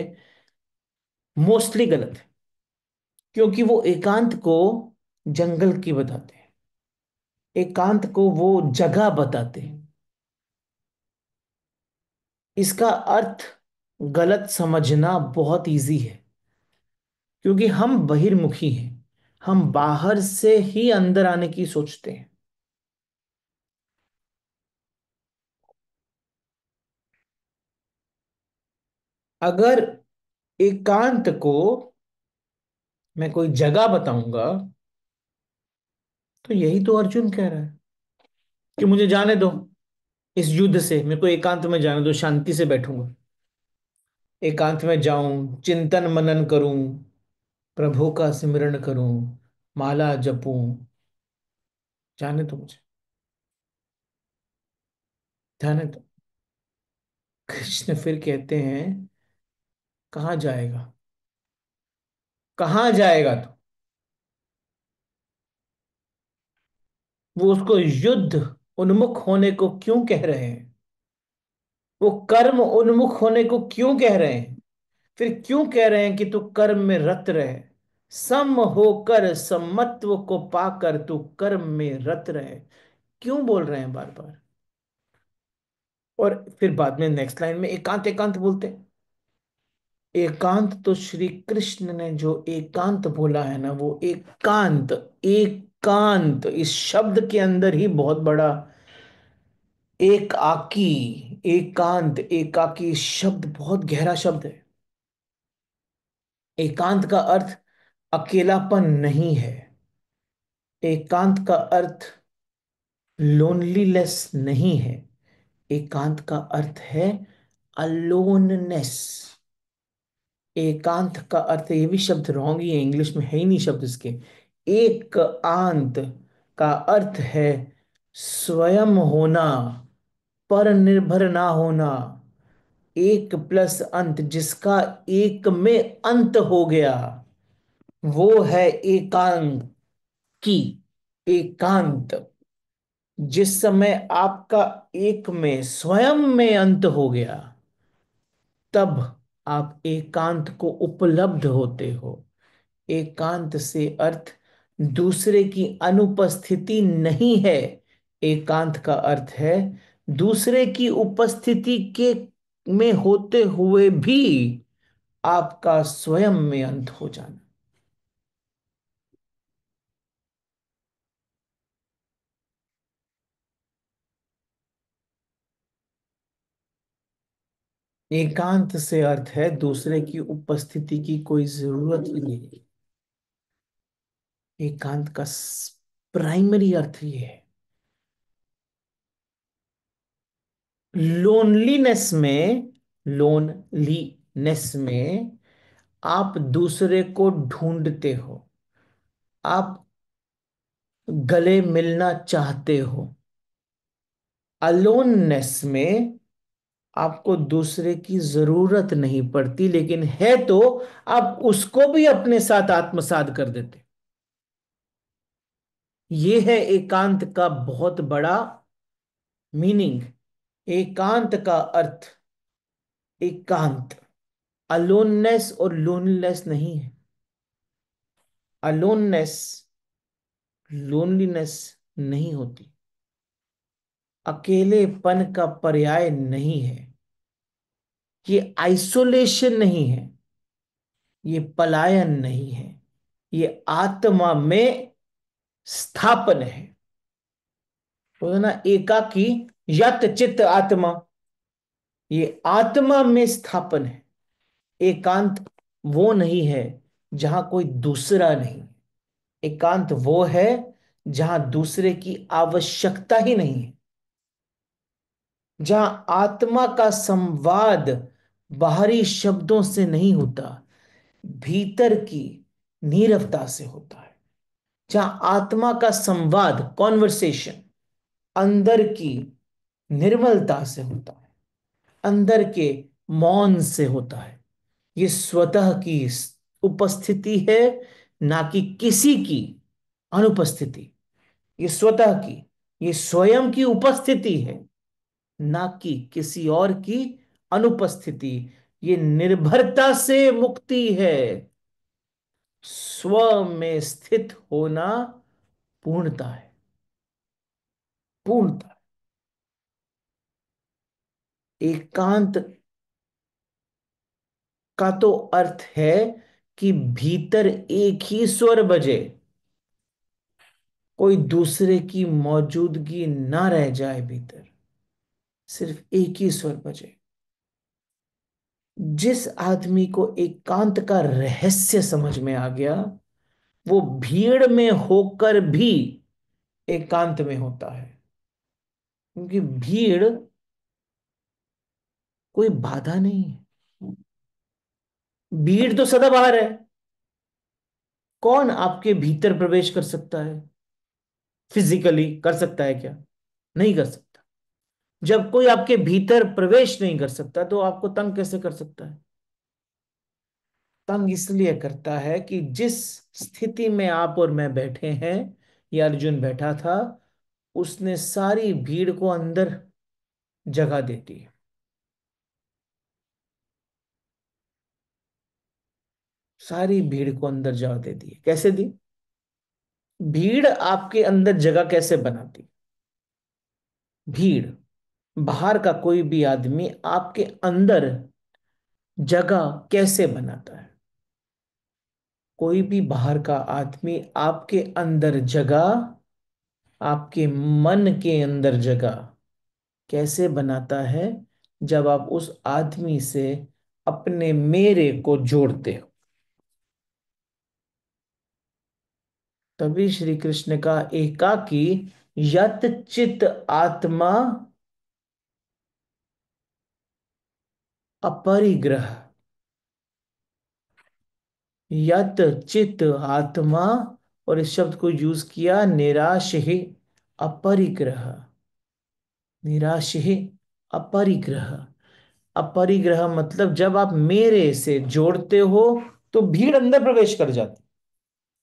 मोस्टली गलत है। क्योंकि वो एकांत को जंगल की बताते हैं, एकांत को वो जगह बताते हैं। इसका अर्थ गलत समझना बहुत इजी है, क्योंकि हम बहिर्मुखी हैं। हम बाहर से ही अंदर आने की सोचते हैं। अगर एकांत को मैं कोई जगह बताऊंगा, तो यही तो अर्जुन कह रहा है कि मुझे जाने दो, इस युद्ध से मेरे को एकांत में जाने दो, शांति से बैठूंगा, एकांत में जाऊं, चिंतन मनन करूं, प्रभु का सिमरण करूं, माला जपूं। जाने दो मुझे, जाने दो। कृष्ण फिर कहते हैं, कहाँ जाएगा, कहाँ जाएगा तू? वो उसको युद्ध उन्मुख होने को क्यों कह रहे हैं? वो कर्म उन्मुख होने को क्यों कह रहे हैं? फिर क्यों कह रहे हैं कि तू कर्म में रत रहे? सम होकर समत्व को पाकर तू कर्म में रत रहे। क्यों बोल रहे हैं बार बार? और फिर बाद में नेक्स्ट लाइन में एकांत एकांत बोलते हैं। एकांत तो श्री कृष्ण ने जो एकांत बोला है ना, वो एकांत, एकांत इस शब्द के अंदर ही बहुत बड़ा, एकाकी, एकांत, एकाकी शब्द बहुत गहरा शब्द है। एकांत का अर्थ अकेलापन नहीं है। एकांत का अर्थ लोनलीनेस नहीं है। एकांत का अर्थ है अलोननेस। एकांत का अर्थ, ये भी शब्द रॉन्ग ही है, इंग्लिश में है ही नहीं शब्द इसके। एक आंत का अर्थ है स्वयं होना, पर निर्भर ना होना। एक प्लस अंत, जिसका एक में अंत हो गया, वो है एकांत की। एकांत, जिस समय आपका एक में स्वयं में अंत हो गया, तब आप एकांत को उपलब्ध होते हो। एकांत से अर्थ दूसरे की अनुपस्थिति नहीं है। एकांत का अर्थ है दूसरे की उपस्थिति के में होते हुए भी आपका स्वयं में अंत हो जाना। एकांत से अर्थ है दूसरे की उपस्थिति की कोई जरूरत ही नहीं। एकांत का प्राइमरी अर्थ ये है। लोनलीनेस में आप दूसरे को ढूंढते हो, आप गले मिलना चाहते हो। अलोननेस में आपको दूसरे की जरूरत नहीं पड़ती, लेकिन है तो आप उसको भी अपने साथ आत्मसात कर देते। ये है एकांत का बहुत बड़ा मीनिंग। एकांत का अर्थ एकांत, अलोननेस और लोनलीनेस नहीं है। अलोननेस लोनलीनेस नहीं होती, अकेलेपन का पर्याय नहीं है, ये आइसोलेशन नहीं है, ये पलायन नहीं है, ये आत्मा में स्थापन है। बोलो ना, एकाकी यत चित्त आत्मा, ये आत्मा में स्थापन है। एकांत वो नहीं है जहां कोई दूसरा नहीं। एकांत वो है जहां दूसरे की आवश्यकता ही नहीं है, जहां आत्मा का संवाद बाहरी शब्दों से नहीं होता, भीतर की नीरवता से होता है। जहां आत्मा का संवाद, कॉन्वर्सेशन, अंदर की निर्मलता से होता है, अंदर के मौन से होता है। ये स्वतः की उपस्थिति है, ना कि किसी की अनुपस्थिति। ये स्वतः की, ये स्वयं की उपस्थिति है, ना कि किसी और की अनुपस्थिति। ये निर्भरता से मुक्ति है। स्व में स्थित होना पूर्णता है, पूर्णता। एकांत का तो अर्थ है कि भीतर एक ही स्वर बजे, कोई दूसरे की मौजूदगी ना रह जाए, भीतर सिर्फ एक ही स्वर बजे। जिस आदमी को एकांत का रहस्य समझ में आ गया, वो भीड़ में होकर भी एकांत में होता है। क्योंकि भीड़ कोई बाधा नहीं है। भीड़ तो सदा बाहर है। कौन आपके भीतर प्रवेश कर सकता है? फिजिकली कर सकता है क्या? नहीं कर सकता। जब कोई आपके भीतर प्रवेश नहीं कर सकता तो आपको तंग कैसे कर सकता है? तंग इसलिए करता है कि जिस स्थिति में आप और मैं बैठे हैं, या अर्जुन बैठा था, उसने सारी भीड़ को अंदर जगह दे दी। सारी भीड़ को अंदर जगह दे दी। कैसे दी? भीड़ आपके अंदर जगह कैसे बनाती? भीड़, बाहर का कोई भी आदमी आपके अंदर जगह कैसे बनाता है? कोई भी बाहर का आदमी आपके अंदर जगह, आपके मन के अंदर जगह कैसे बनाता है? जब आप उस आदमी से अपने मेरे को जोड़ते हो। तभी श्री कृष्ण का एकाकी यत चित आत्मा अपरिग्रह, यत चित आत्मा, और इस शब्द को यूज किया निराश ही अपरिग्रह। निराश ही अपरिग्रह। अपरिग्रह मतलब जब आप मेरे से जोड़ते हो तो भीड़ अंदर प्रवेश कर जाती।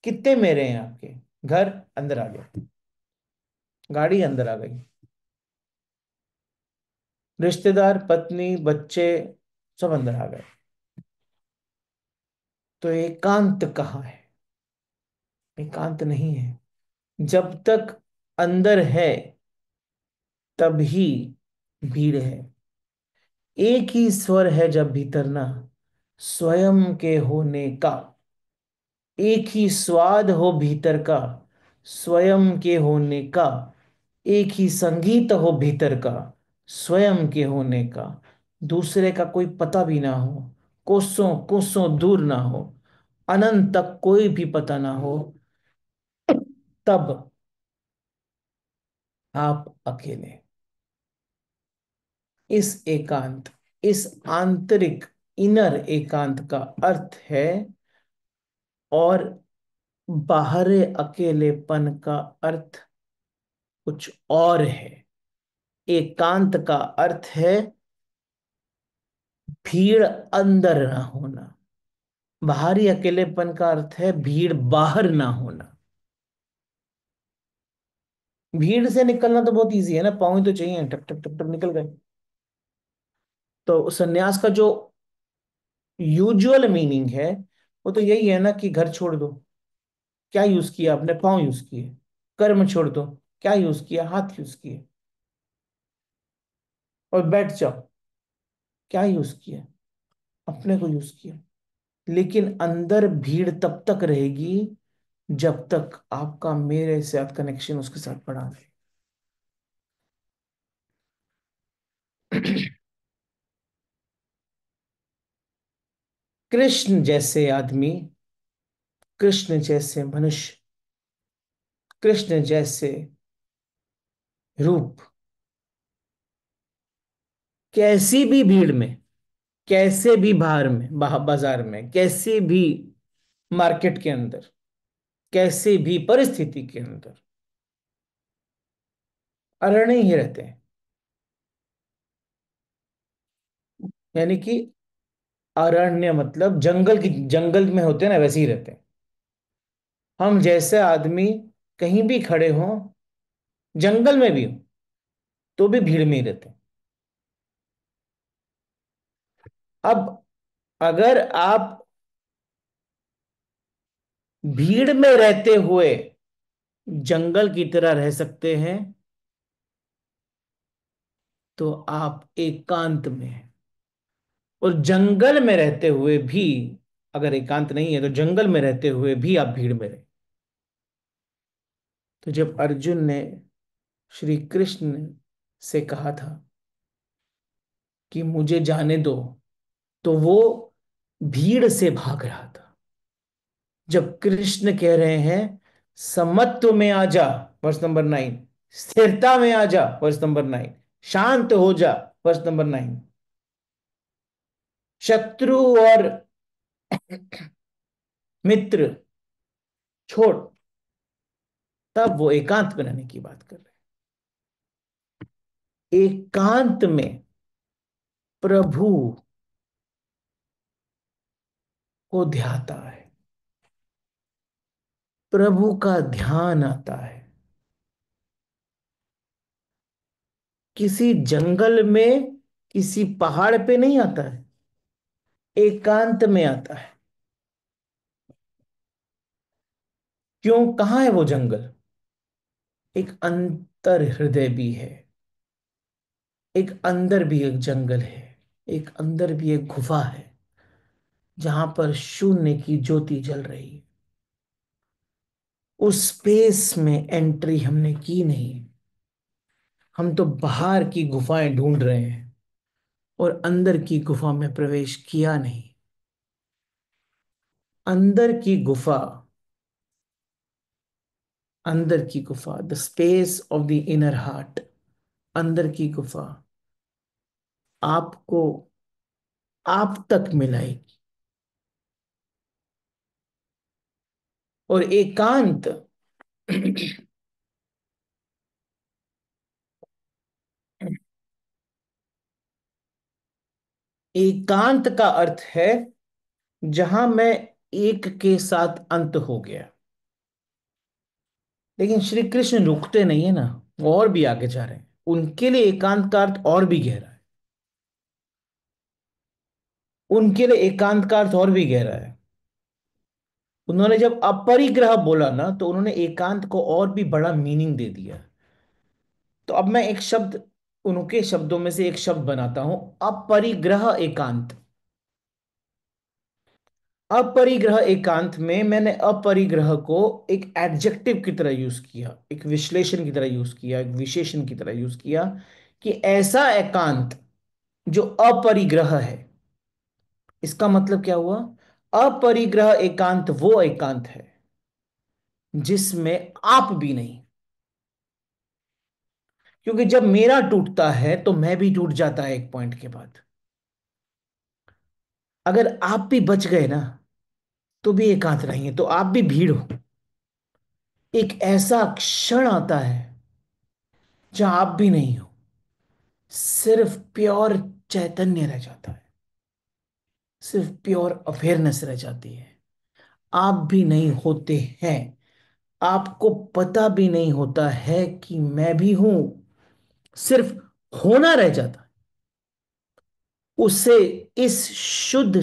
कितने मेरे हैं आपके? घर अंदर आ गया, गाड़ी अंदर आ गई, रिश्तेदार, पत्नी, बच्चे, सब अंदर आ गए। तो एकांत कहाँ है? एकांत नहीं है। जब तक अंदर है तभी भीड़ है। एक ही स्वर है जब भीतर ना, स्वयं के होने का। एक ही स्वाद हो भीतर का, स्वयं के होने का। एक ही संगीत हो भीतर का, स्वयं के होने का। दूसरे का कोई पता भी ना हो, कोसों कोसों दूर ना हो, अनंत तक कोई भी पता ना हो, तब आप अकेले। इस एकांत, इस आंतरिक इनर एकांत का अर्थ है, और बाहरी अकेलेपन का अर्थ कुछ और है। एकांत का अर्थ है भीड़ अंदर ना होना। बाहरी अकेलेपन का अर्थ है भीड़ बाहर ना होना। भीड़ से निकलना तो बहुत इजी है ना, पाँव ही तो चाहिए, टप टप टप टप निकल गए। तो सन्यास का जो यूजुअल मीनिंग है वो तो यही है ना कि घर छोड़ दो। क्या यूज किया आपने? पाँव यूज किए। कर्म छोड़ दो। क्या यूज किया? हाथ यूज किए। और बैठ जाओ। क्या यूज किया? अपने को यूज किया। लेकिन अंदर भीड़ तब तक रहेगी जब तक आपका मेरे साथ कनेक्शन उसके साथ बढ़ा रहे। कृष्ण जैसे आदमी, कृष्ण जैसे मनुष्य, कृष्ण जैसे रूप, कैसी भी भीड़ में, कैसे भी बाहर में, बाजार में, कैसे भी मार्केट के अंदर, कैसे भी परिस्थिति के अंदर अरण्य ही रहते हैं। यानी कि अरण्य मतलब जंगल की, जंगल में होते हैं ना, वैसे ही रहते हैं। हम जैसे आदमी कहीं भी खड़े हों, जंगल में भी हो, तो भी भीड़ में ही रहते हैं। अब अगर आप भीड़ में रहते हुए जंगल की तरह रह सकते हैं, तो आप एकांत में हैं। और जंगल में रहते हुए भी, अगर एकांत नहीं है तो जंगल में रहते हुए भी आप भीड़ में रहे। तो जब अर्जुन ने श्री कृष्ण से कहा था कि मुझे जाने दो, तो वो भीड़ से भाग रहा था। जब कृष्ण कह रहे हैं समत्व में आ जा, वर्ष नंबर 9, स्थिरता में आ जा, वर्स नंबर 9। शांत हो जा, वर्स नंबर 9। शत्रु और मित्र छोड़, तब वो एकांत में रहने की बात कर रहे हैं। एकांत में प्रभु को ध्याता है, प्रभु का ध्यान आता है। किसी जंगल में, किसी पहाड़ पे नहीं आता है, एकांत में आता है। क्यों, कहाँ है वो जंगल? एक अंतर हृदय भी है, एक अंदर भी एक जंगल है, एक अंदर भी एक गुफा है, जहां पर शून्य की ज्योति जल रही है। उस स्पेस में एंट्री हमने की नहीं। हम तो बाहर की गुफाएं ढूंढ रहे हैं और अंदर की गुफा में प्रवेश किया नहीं। अंदर की गुफा, अंदर की गुफा, the space of the inner heart, अंदर की गुफा आपको आप तक मिलाएगी। और एकांत, एकांत का अर्थ है जहां मैं एक के साथ अंत हो गया। लेकिन श्री कृष्ण रुकते नहीं है ना, वो और भी आगे जा रहे हैं। उनके लिए एकांत का अर्थ और भी गहरा है। उनके लिए एकांत का अर्थ और भी गहरा है। उन्होंने जब अपरिग्रह बोला ना, तो उन्होंने एकांत को और भी बड़ा मीनिंग दे दिया। तो अब मैं एक शब्द, उनके शब्दों में से एक शब्द बनाता हूं, अपरिग्रह एकांत। अपरिग्रह एकांत में मैंने अपरिग्रह को एक एडजेक्टिव की तरह यूज किया, एक विश्लेषण की तरह यूज किया, एक विशेषण की तरह यूज किया, कि ऐसा एकांत जो अपरिग्रह है। इसका मतलब क्या हुआ? अपरिग्रह एकांत वो एकांत है जिसमें आप भी नहीं। क्योंकि जब मेरा टूटता है तो मैं भी टूट जाता है एक पॉइंट के बाद। अगर आप भी बच गए ना, तो भी एकांत नहीं है, तो आप भी भीड़ हो। एक ऐसा क्षण आता है जहां आप भी नहीं हो, सिर्फ प्योर चैतन्य रह जाता है, सिर्फ प्योर अवेयरनेस रह जाती है। आप भी नहीं होते हैं, आपको पता भी नहीं होता है कि मैं भी हूं, सिर्फ होना रह जाता है। उसे, इस शुद्ध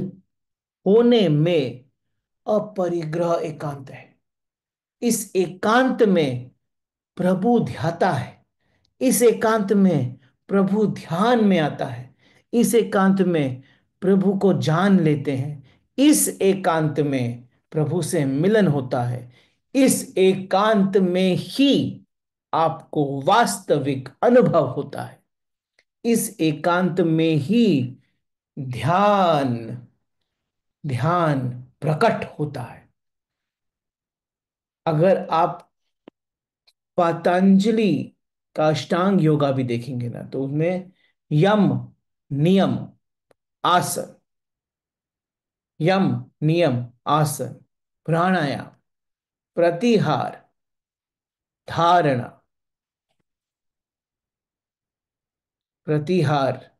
होने में अपरिग्रह एकांत है। इस एकांत में प्रभु ध्याता है। इस एकांत में प्रभु ध्यान में आता है। इस एकांत में प्रभु को जान लेते हैं। इस एकांत में प्रभु से मिलन होता है। इस एकांत में ही आपको वास्तविक अनुभव होता है। इस एकांत में ही ध्यान, ध्यान प्रकट होता है। अगर आप पतंजलि का अष्टांग योगा भी देखेंगे ना, तो उसमें यम, नियम, आसन, यम, नियम, आसन, प्राणायाम, प्रतिहार, धारणा, प्रतिहार,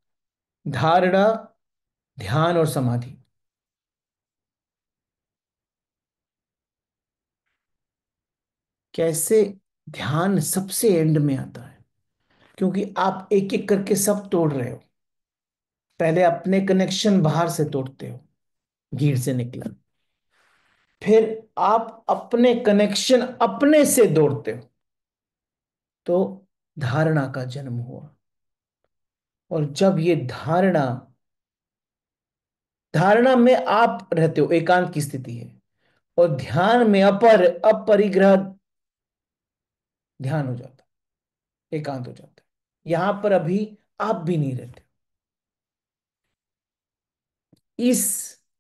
धारणा, ध्यान और समाधि, कैसे ध्यान सबसे एंड में आता है। क्योंकि आप एक एक करके सब तोड़ रहे हो। पहले अपने कनेक्शन बाहर से तोड़ते हो, भीड़ से निकला। फिर आप अपने कनेक्शन अपने से जोड़ते हो, तो धारणा का जन्म हुआ। और जब ये धारणा, धारणा में आप रहते हो, एकांत की स्थिति है। और ध्यान में अपरिग्रह ध्यान हो जाता है, एकांत हो जाता है। यहां पर अभी आप भी नहीं रहते। इस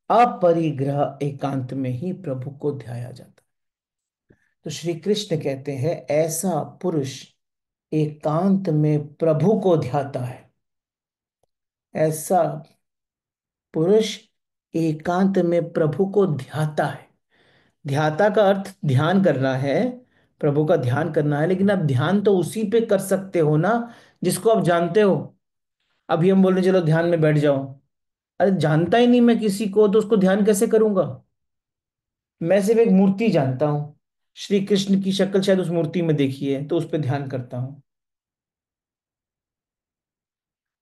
अपरिग्रह एकांत में ही प्रभु को ध्याया जाता है। तो श्री कृष्ण कहते हैं, ऐसा पुरुष एकांत में प्रभु को ध्याता है। ऐसा पुरुष एकांत में प्रभु को ध्याता है। ध्याता का अर्थ ध्यान करना है, प्रभु का ध्यान करना है, लेकिन आप ध्यान तो उसी पे कर सकते हो ना जिसको आप जानते हो। अभी हम बोल रहे चलो ध्यान में बैठ जाओ, अरे जानता ही नहीं मैं किसी को, तो उसको ध्यान कैसे करूंगा? मैं सिर्फ एक मूर्ति जानता हूं, श्री कृष्ण की शक्ल शायद उस मूर्ति में देखी है, तो उस पर ध्यान करता हूं।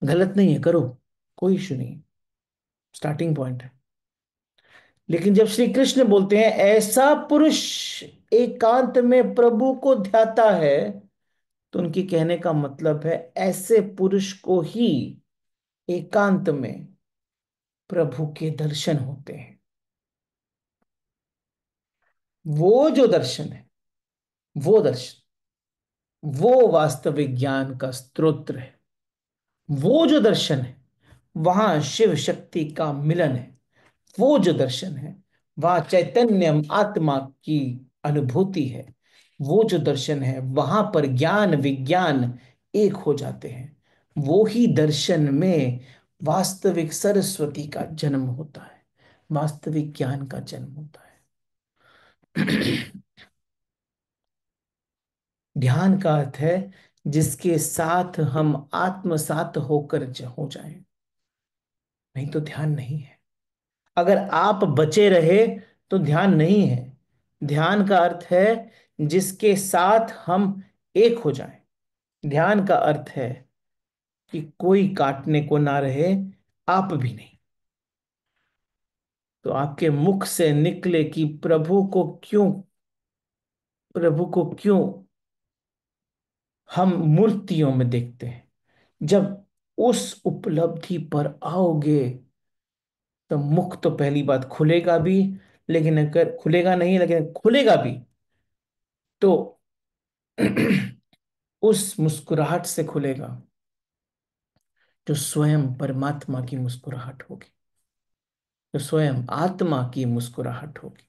गलत नहीं है, करो, कोई इशू नहीं, स्टार्टिंग पॉइंट है। लेकिन जब श्री कृष्ण बोलते हैं ऐसा पुरुष एकांत में प्रभु को ध्याता है, तो उनके कहने का मतलब है ऐसे पुरुष को ही एकांत में प्रभु के दर्शन होते हैं। वो जो दर्शन है, वो दर्शन, वो वास्तविक ज्ञान का स्रोत है। वो जो दर्शन है, वहां शिव शक्ति का मिलन है। वो जो दर्शन है, वहां चैतन्यम आत्मा की अनुभूति है। वो जो दर्शन है, वहां पर ज्ञान विज्ञान एक हो जाते हैं। वो ही दर्शन में वास्तविक सरस्वती का जन्म होता है, वास्तविक ज्ञान का जन्म होता है। ध्यान का अर्थ है जिसके साथ हम आत्मसात होकर हो जाएं। नहीं तो ध्यान नहीं है। अगर आप बचे रहे तो ध्यान नहीं है। ध्यान का अर्थ है जिसके साथ हम एक हो जाएं। ध्यान का अर्थ है कि कोई काटने को ना रहे, आप भी नहीं। तो आपके मुख से निकले कि प्रभु को क्यों हम मूर्तियों में देखते हैं। जब उस उपलब्धि पर आओगे, तो मुख तो पहली बात खुलेगा भी, लेकिन अगर खुलेगा नहीं, लेकिन खुलेगा भी तो उस मुस्कुराहट से खुलेगा जो स्वयं परमात्मा की मुस्कुराहट होगी, जो स्वयं आत्मा की मुस्कुराहट होगी।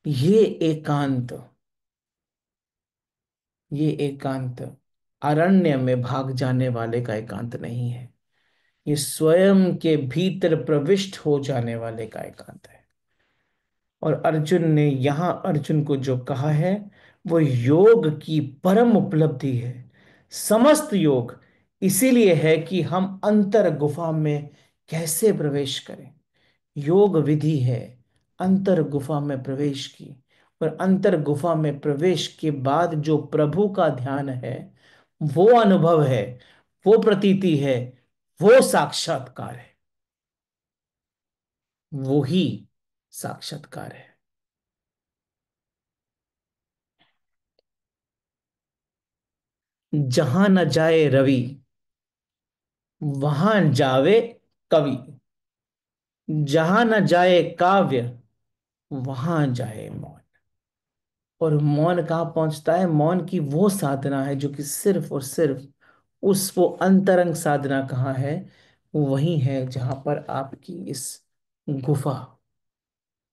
ये एकांत, ये एकांत अरण्य में भाग जाने वाले का एकांत नहीं है। ये स्वयं के भीतर प्रविष्ट हो जाने वाले का एकांत है। और अर्जुन ने यहां अर्जुन को जो कहा है, वो योग की परम उपलब्धि है। समस्त योग इसीलिए है कि हम अंतर गुफा में कैसे प्रवेश करें। योग विधि है अंतर गुफा में प्रवेश की। और अंतर गुफा में प्रवेश के बाद जो प्रभु का ध्यान है, वो अनुभव है, वो प्रतीति है, वो साक्षात्कार है, वो ही साक्षात्कार है। जहां न जाए रवि, वहां जावे कवि। जहां न जाए काव्य, वहां जाए मौन। और मौन कहाँ पहुंचता है? मौन की वो साधना है जो कि सिर्फ और सिर्फ उस वो अंतरंग साधना कहाँ है? वो वही है जहां पर आपकी इस गुफा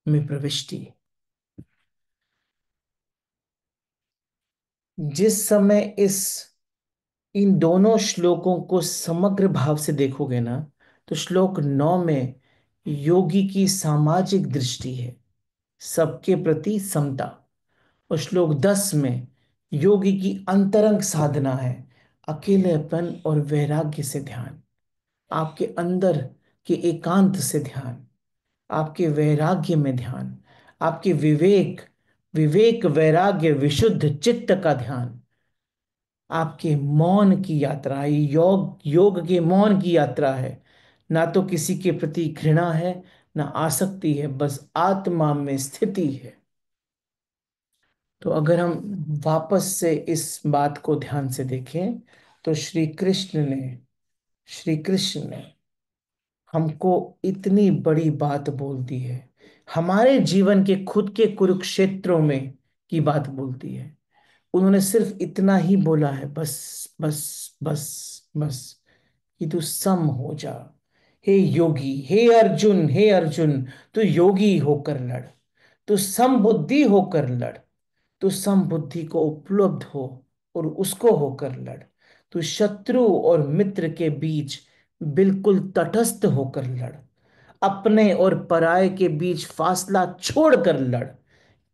में प्रविष्टि। जिस समय इस इन दोनों श्लोकों को समग्र भाव से देखोगे ना, तो श्लोक 9 में योगी की सामाजिक दृष्टि है, सबके प्रति समता। और श्लोक 10 में योगी की अंतरंग साधना है, अकेलेपन और वैराग्य से ध्यान, आपके अंदर के एकांत से ध्यान, आपके वैराग्य में ध्यान, आपके विवेक विवेक वैराग्य विशुद्ध चित्त का ध्यान, आपके मौन की यात्रा है। योग योग के मौन की यात्रा है। ना तो किसी के प्रति घृणा है, ना आसक्ति है, बस आत्मा में स्थिति है। तो अगर हम वापस से इस बात को ध्यान से देखें, तो श्री कृष्ण ने हमको इतनी बड़ी बात बोल दी है। हमारे जीवन के खुद के कुरुक्षेत्रों में की बात बोलती है। उन्होंने सिर्फ इतना ही बोला है, बस बस बस बस, कि तू सम हो जा। हे योगी, हे अर्जुन, तू योगी होकर लड़, तू समबुद्धि होकर लड़, तू समबुद्धि को उपलब्ध हो। और उसको होकर लड़। तू शत्रु और मित्र के बीच बिल्कुल तटस्थ होकर लड़। अपने और पराये के बीच फासला छोड़कर लड़।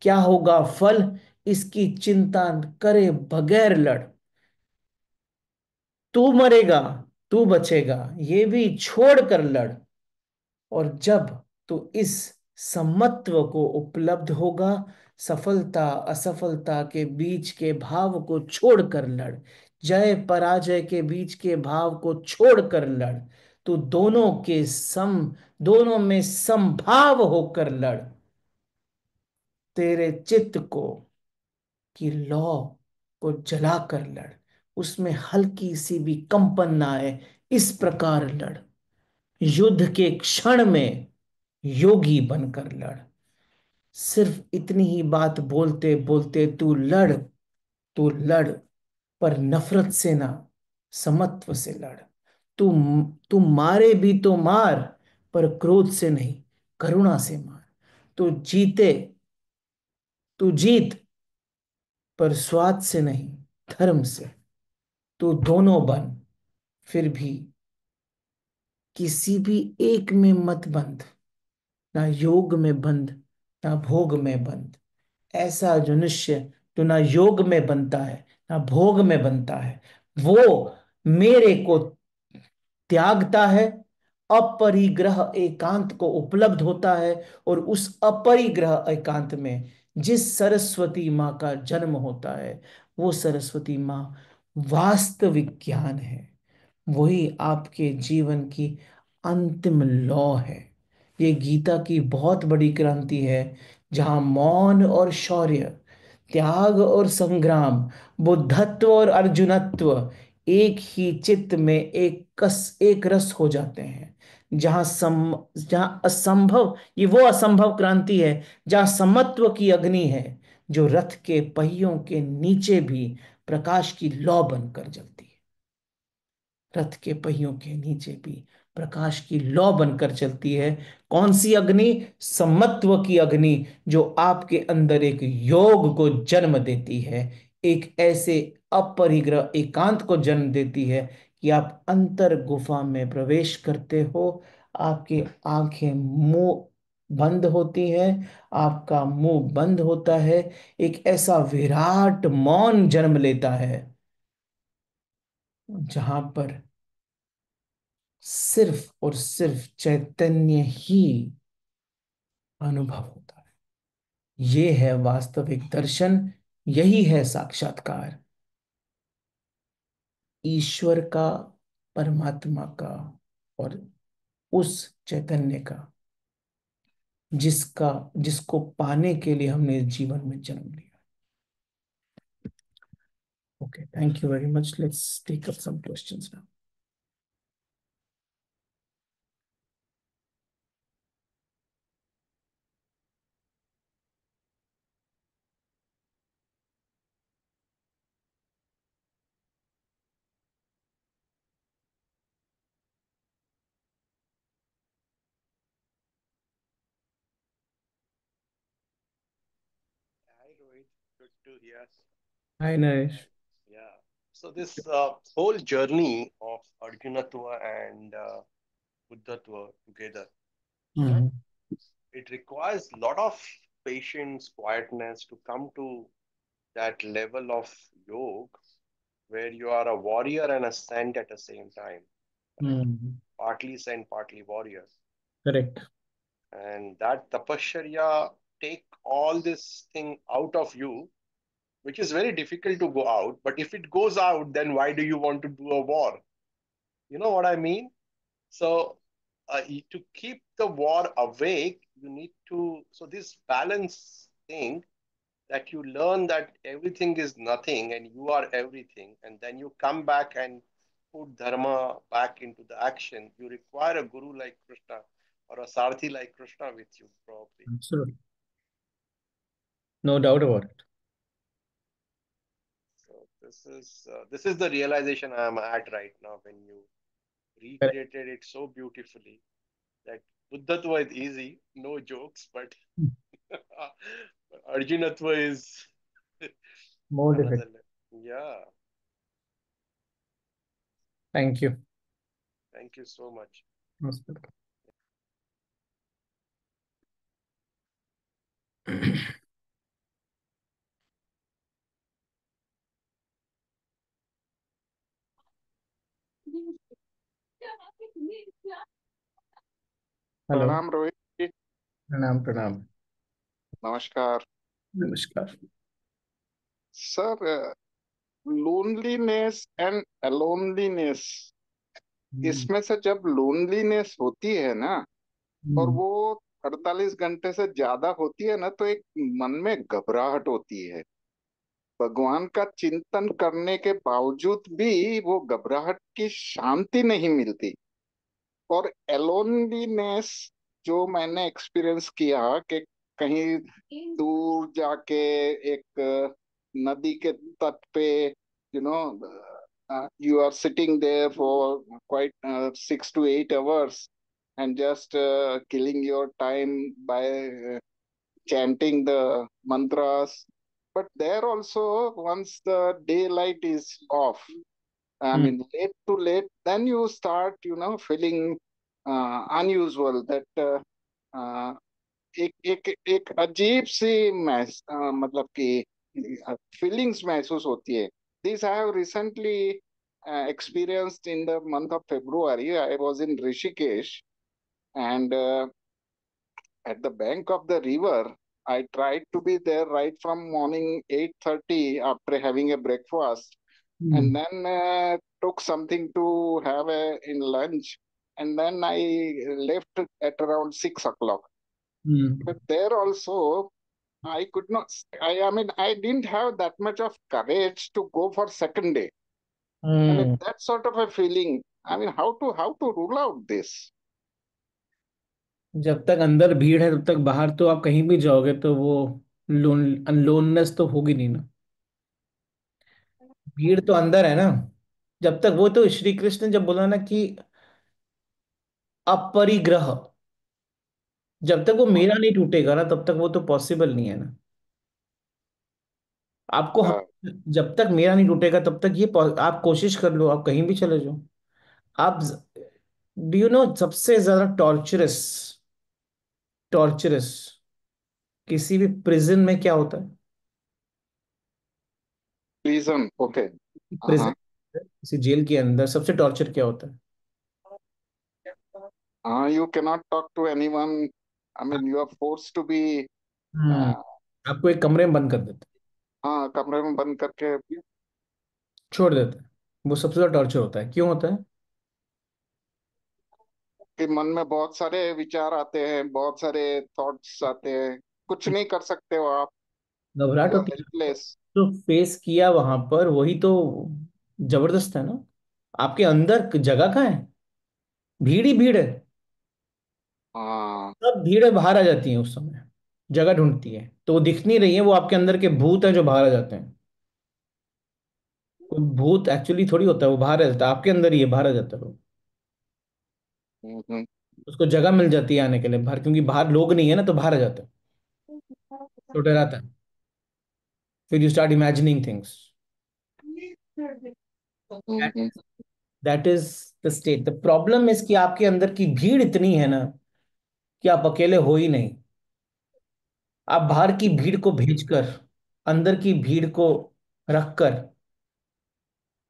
क्या होगा फल, इसकी चिंता करे बगैर लड़। तू मरेगा, तू बचेगा, ये भी छोड़ कर लड़। और जब तू इस समत्व को उपलब्ध होगा, सफलता असफलता के बीच के भाव को छोड़कर लड़। जय पराजय के बीच के भाव को छोड़कर लड़। तू दोनों में समभाव होकर लड़। तेरे चित्त को की लौ को जलाकर लड़, उसमें हल्की सी भी कंपन ना आए, इस प्रकार लड़। युद्ध के क्षण में योगी बनकर लड़। सिर्फ इतनी ही बात बोलते बोलते तू लड़, पर नफरत से ना, समत्व से लड़। तू तू मारे भी तो मार, पर क्रोध से नहीं, करुणा से मार। तू जीते, तू जीत, पर स्वाद से नहीं, धर्म से। तू दोनों बन, फिर भी किसी भी एक में मत बंध। ना योग में बंध, ना भोग में बंध। ऐसा जो मनुष्य जो ना योग में बनता है, ना भोग में बनता है, वो मेरे को त्यागता है, अपरिग्रह एकांत को उपलब्ध होता है। और उस अपरिग्रह एकांत में जिस सरस्वती माँ का जन्म होता है, वो सरस्वती माँ वास्तविक ज्ञान है। वही आपके जीवन की अंतिम लौ है। ये गीता की बहुत बड़ी क्रांति है, जहां मौन और शौर्य, त्याग और संग्राम, बुद्धत्व और अर्जुनत्व एक ही चित्त में एक रस हो जाते हैं। जहां असंभव, ये वो असंभव क्रांति है जहां समत्व की अग्नि है, जो रथ के पहियों के नीचे भी प्रकाश की लौ बनकर जलती है। रथ के पहियों के नीचे भी प्रकाश की लौ बनकर चलती है। कौन सी अग्नि? समत्व की अग्नि, जो आपके अंदर एक योग को जन्म देती है, एक ऐसे अपरिग्रह एकांत को जन्म देती है कि आप अंतर गुफा में प्रवेश करते हो। आपकी आंखें मुंह बंद होती हैं, आपका मुंह बंद होता है। एक ऐसा विराट मौन जन्म लेता है, जहां पर सिर्फ और सिर्फ चैतन्य ही अनुभव होता है। ये है वास्तविक दर्शन, यही है साक्षात्कार ईश्वर का, परमात्मा का, और उस चैतन्य का जिसको पाने के लिए हमने इस जीवन में जन्म लिया। Okay, thank you very much. Let's take up some questions now. Hi, Rohit. Good to hear. Hi Naresh. And yeah, so this whole journey of Arjunatva and Buddhatva together, you know, hmm. it requires a lot of patience, quietness to come to that level of yoga where you are a warrior and a saint at the same time, right? Hmm. Partly saint, partly warrior. Correct. And that tapasya take all this thing out of you, which is very difficult to go out. But if it goes out, then why do you want to do a war? You know what I mean? So, to keep the war awake, you need to. So, this balance thing that you learn that everything is nothing and you are everything, and then you come back and put dharma back into the action. You require a guru like Krishna or a sarthi like Krishna with you, probably. Absolutely, no doubt about it. So this is the realization I am at right now when you Correct. recreated it so beautifully that Buddhatva is easy, no jokes, but Arjunatva is More another difficult. level. Yeah. Thank you. Thank you so much. Hello. प्रणाम रोहित जी। प्रणाम प्रणाम। नमस्कार नमस्कार। सर। लोनलीनेस एंड अलोनलीनेस, हम्म। इसमें से जब लोनलीनेस होती है ना, और हम्म। वो 48 घंटे से ज्यादा होती है ना, तो एक मन में घबराहट होती है। भगवान का चिंतन करने के बावजूद भी वो घबराहट की शांति नहीं मिलती। और एलोनलीनेस जो मैंने एक्सपीरियंस किया कि कहीं दूर जाके एक नदी के तट पे, you know, you are sitting there for quite 6 to 8 hours and just killing your time by chanting the mantras. But there also, once the daylight is off, I hmm. mean, late to late, then you start, feeling unusual that uh, एक अजीब सी मतलब कि फीलिंग्स महसूस होती है। This I have recently experienced in the month of February. I was in Rishikesh, and at the bank of the river, I tried to be there right from morning 8:30 after having a breakfast, and hmm. then took something to have in lunch, and then I left at around 6 o'clock. Hmm. But there also, I could not. I mean, I didn't have that much of courage to go for second day. I mean, hmm. that sort of a feeling. I mean, how to rule out this? जब तक अंदर भीड़ है तब तक बाहर तो आप कहीं भी जाओगे तो वो लोननेस तो होगी नहीं ना। भीड़ तो अंदर है ना। जब तक वो तो श्री कृष्ण जब बोला ना कि अपरिग्रह, जब तक वो मेरा नहीं टूटेगा ना तब तक वो तो पॉसिबल नहीं है ना। आपको Uh, जब तक मेरा नहीं टूटेगा तब तक आप कोशिश कर लो, आप कहीं भी चले जाओ। आप डू यू नो सबसे ज्यादा टॉर्चरस टॉर्चरस किसी भी प्रिजन में क्या होता है? Reason, okay. Prison, Uh-huh. किसी जेल के अंदर सबसे टॉर्चर क्या होता है? You cannot talk to anyone. I mean, you are forced to be. Hmm. uh, आपको एक कमरे में बंद कर देते हाँ, कमरे में बंद करके छोड़ देते हैं। वो सबसे ज्यादा टॉर्चर होता है। क्यों होता है? कि मन में बहुत सारे विचार आते हैं, बहुत सारे थॉट्स आते हैं, कुछ नहीं कर सकते हो आप। घबराहट यू आर होती है। हेल्पलेस। तो फेस किया वहां पर वही तो जबरदस्त है ना। आपके अंदर जगह कहाँ है? भीड़ ही भीड़ है। हाँ। सब भीड़ बाहर आ जाती है उस समय, जगह ढूंढती है तो वो दिख नहीं रही है, वो आपके अंदर के भूत हैं जो बाहर आ जाते हैं। कोई भूत एक्चुअली थोड़ी होता है, वो बाहर आ जाता है, आपके अंदर ही है, बाहर आ जाता है वो। हम्म। उसको जगह मिल जाती है आने के लिए बाहर, क्योंकि बाहर लोग नहीं है ना तो बाहर आ जाता है। तो डराता है। फिर you start imagining things. Hmm. That is the state. The problem is कि आपके अंदर की भीड़ इतनी है ना कि आप अकेले हो ही नहीं। आप बाहर की भीड़ को भेजकर अंदर की भीड़ को रखकर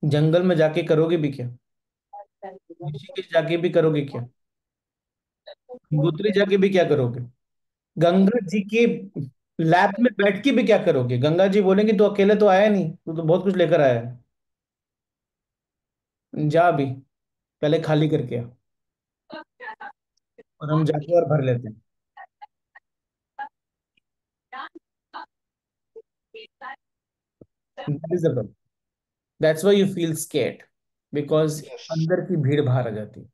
जंगल में जाके करोगे भी क्या? ऋषिकेश जाके भी करोगे क्या? गंगोत्री जाके भी क्या करोगे? गंगा जी के लैब में बैठ के भी क्या करोगे? गंगा जी बोलेंगे तू अकेले तो आया नहीं, तू तो बहुत कुछ लेकर आया है, जा भी पहले खाली करके आ। और हम जाके और भर लेते हैं। That is the problem. That's why you feel scared, because yes. अंदर की भीड़ बाहर आ जाती है।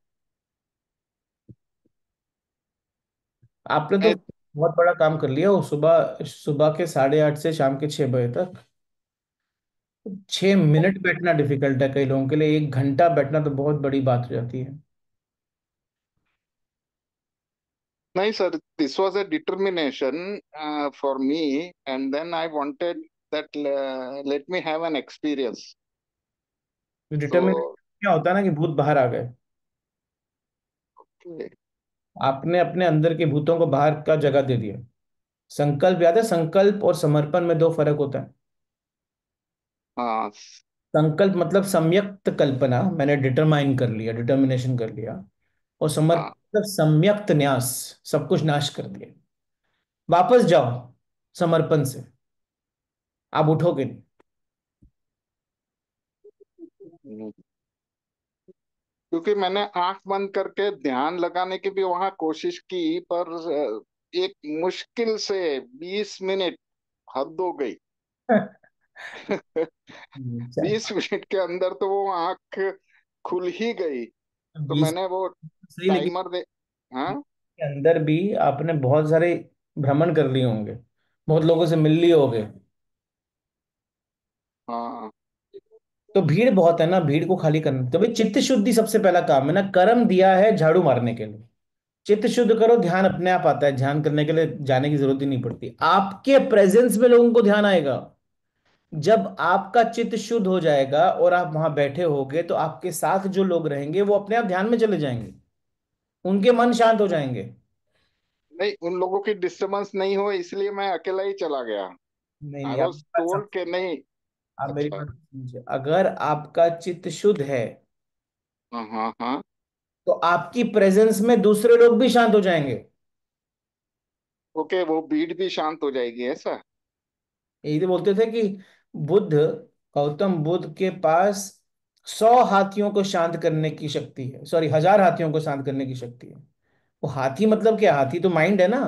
आपने तो बहुत बड़ा काम कर लिया वो, सुबह सुबह के 8:30 से शाम के 6 बजे तक। 6 मिनट बैठना डिफिकल्ट है कई लोगों के लिए, 1 घंटा बैठना तो बहुत बड़ी बात हो जाती है। नहीं sir, this was a determination for me, and then I wanted that let me have an experience. Determination So क्या होता है ना कि भूत बाहर आ गए। okay. आपने अपने अंदर के भूतों को बाहर का जगह दे दिया। संकल्प याद है, संकल्प और समर्पण में दो फर्क होता है। हाँ संकल्प मतलब सम्यक्त कल्पना, मैंने डिटरमाइन कर लिया, डिटर्मिनेशन कर लिया। और समर्पण हाँ। मतलब सम्यक्त न्यास, सब कुछ नाश कर दिया। वापस जाओ समर्पण से, आप उठोगे नहीं। हम्म। क्योंकि मैंने आंख बंद करके ध्यान लगाने की भी वहां कोशिश की, पर एक मुश्किल से 20 मिनट हद हो गई। चल, 20 मिनट के अंदर तो वो आंख खुल ही गई। तो 20 मैंने वो सही, लेकिन टाइमर दे। हाँ के अंदर भी आपने बहुत सारे भ्रमण कर लिए होंगे, बहुत लोगों से मिल लिए होंगे। हाँ तो भीड़ बहुत है ना, भीड़ को खाली करना। तो भाई चित्त शुद्धि सबसे पहला काम है ना, कर्म दिया है झाड़ू मारने के लिए। चित्त शुद्ध करो, ध्यान अपने आप आता है। ध्यान करने के लिए जाने की जरूरत ही नहीं पड़ती, आपके प्रेजेंस में लोगों को ध्यान आएगा। जब आपका चित्त शुद्ध हो जाएगा और आप वहां बैठे होगे, तो आपके साथ जो लोग रहेंगे वो अपने आप ध्यान में चले जाएंगे, उनके मन शांत हो जाएंगे। नहीं, उन लोगों की डिस्टरबेंस नहीं हो इसलिए मैं अकेला ही चला गया। नहीं आई नहीं, आप वॉज बात टोल्ड के नहीं। आप मेरी अच्छा। बात समझिए। अगर आपका चित्त शुद्ध है, हाँ हाँ हाँ। तो आपकी प्रेजेंस में दूसरे लोग भी शांत हो जाएंगे। ओके, वो भीड़ भी शांत हो जाएगी ऐसा। यही तो बोलते थे कि बुद्ध, गौतम बुद्ध के पास 100 हाथियों को शांत करने की शक्ति है, सॉरी 1000 हाथियों को शांत करने की शक्ति है। वो हाथी मतलब क्या, हाथी तो माइंड है ना।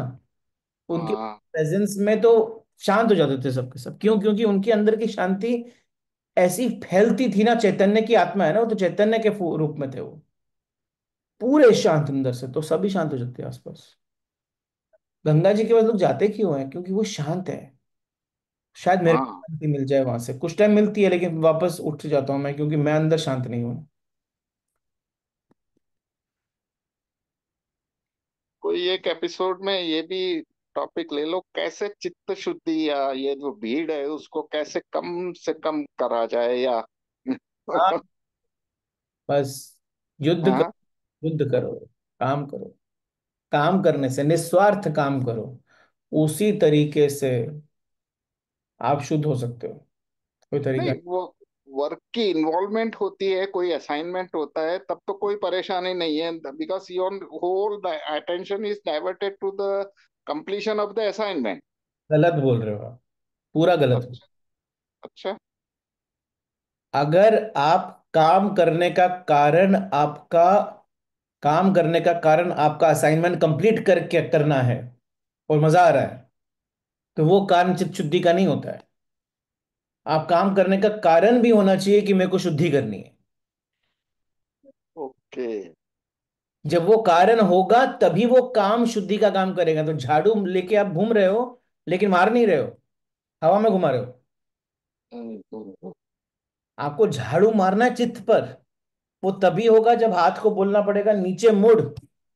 उनके हाँ प्रेजेंस में तो शांत हो जाते थे सबके सब। क्यों? क्योंकि उनके अंदर की शांति ऐसी फैलती थी ना। चैतन्य की आत्मा है ना वो, तो चैतन्य के रूप में थे वो, पूरे शांत अंदर से, तो सभी शांत हो जाते हैं आसपास। गंगा जी के पास लोग जाते क्यों हैं? क्योंकि वो शांत है। शायद मेरे को हाँ। शांति मिल जाए वहां से, कुछ टाइम मिलती है लेकिन वापस उठ जाता हूँ मैं, क्योंकि मैं अंदर शांत नहीं हूँ। कोई एक एपिसोड में ये भी टॉपिक ले लो, कैसे चित्त शुद्धि या ये जो भीड़ है उसको कैसे कम से कम करा जाए, या हाँ, बस युद्ध हाँ। करो, युद्ध करो, काम करो। काम करने से, निस्वार्थ काम करो, उसी तरीके से आप शुद्ध हो सकते हो। कोई तरीका नहीं, वो वर्क की इन्वॉल्वमेंट होती है, कोई असाइनमेंट होता है, तब तो कोई परेशानी नहीं है, because your whole attention is diverted to the completion of the assignment. गलत बोल रहे हो आप, पूरा गलत हो। अच्छा। अच्छा। अगर आप काम करने का कारण आपका काम करने का कारण आपका असाइनमेंट कंप्लीट करके करना है और मजा आ रहा है, तो वो कारण चित्त शुद्धि का नहीं होता है। आप काम करने का कारण भी होना चाहिए कि मेरे को शुद्धि करनी है। ओके। जब वो कारण होगा तभी वो काम शुद्धि का काम करेगा। तो झाड़ू लेके आप घूम रहे हो लेकिन मार नहीं रहे हो, हवा में घुमा रहे हो। आपको झाड़ू मारना है चित्त पर। वो तभी होगा जब हाथ को बोलना पड़ेगा नीचे मुड़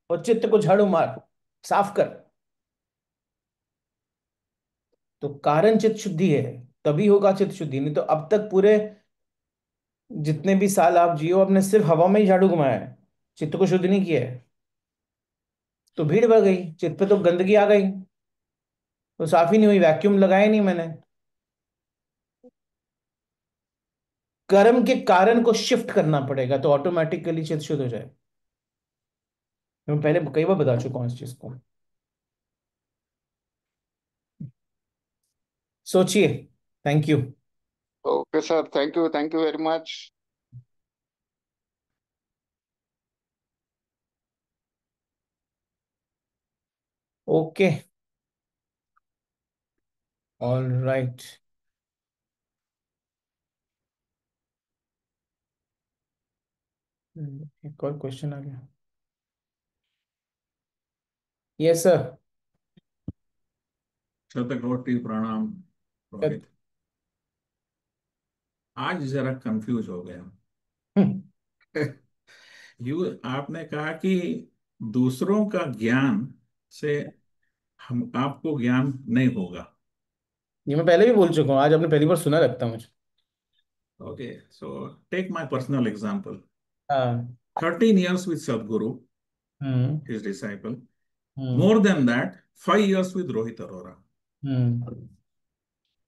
और चित्त को झाड़ू मार, साफ कर। तो कारण चित्त शुद्धि है, तभी होगा चित्त शुद्धि। नहीं तो अब तक पूरे जितने भी साल आप जियो, आपने सिर्फ हवा में ही झाड़ू घुमाया है, चित्त को शुद्ध नहीं किया है। तो भीड़ बढ़ गई, चित्त पे तो गंदगी आ गई, तो साफ ही नहीं हुई, वैक्यूम लगाया नहीं मैंने। कर्म के कारण को शिफ्ट करना पड़ेगा तो ऑटोमेटिकली चित्त शुद्ध हो जाए। मैं पहले कई बार बता चुका हूं इस चीज को। सोचिए। Thank you. Okay sir, thank you very much. Okay, all right. एक और क्वेश्चन आ गया। Yes sir. शतकोटि प्रणाम रोहित। आज जरा कंफ्यूज हो गया। यू आपने कहा कि दूसरों का ज्ञान से हम आपको ज्ञान नहीं होगा। ये मैं पहले भी बोल चुका हूँ, आज आपने पहली बार सुना लगता है मुझे। Okay, so take my personal example. हाँ। 13 years with Sadhguru, hmm. his disciple. Hmm. More than that, 5 years with Rohit Arora. हम्म।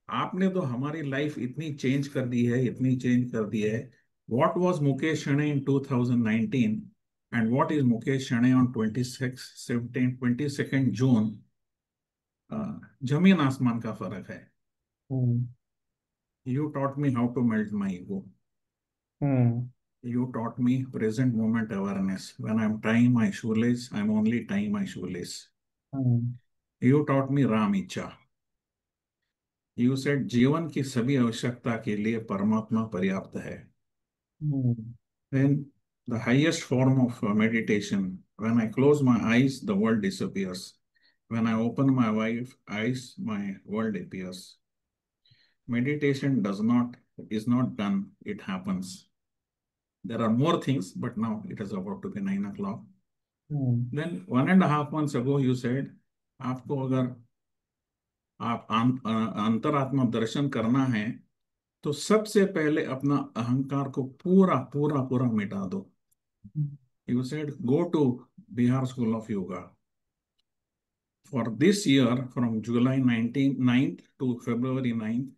आपने तो हमारी लाइफ इतनी चेंज कर दी है, इतनी चेंज कर दी है. What was Mukesh Shane in 2019 and what is Mukesh Shane on 22nd June? जमीन आसमान का फर्क है. हम्म। You taught me how to melt my ego. Hmm. You taught me present moment awareness. When I'm tying my shoelace, I'm only tying my shoelace. Hmm. You taught me Ram Icha. You said जीवन की सभी आवश्यकता के लिए परमात्मा पर्याप्त है. हम्म। Then the highest form of meditation, when I close my eyes, the world disappears. When I open my eyes, my world appears. Meditation is not done, it happens. There are more things, but now it is about to be 9 o'clock. Hmm. Then 1.5 months ago, you said, आपको अगर आप अंतरात्मा दर्शन करना है तो सबसे पहले अपना अहंकार को पूरा पूरा पूरा मिटा दो. You said, go to Bihar School of Yoga. For this year, from July 9th to February 9th,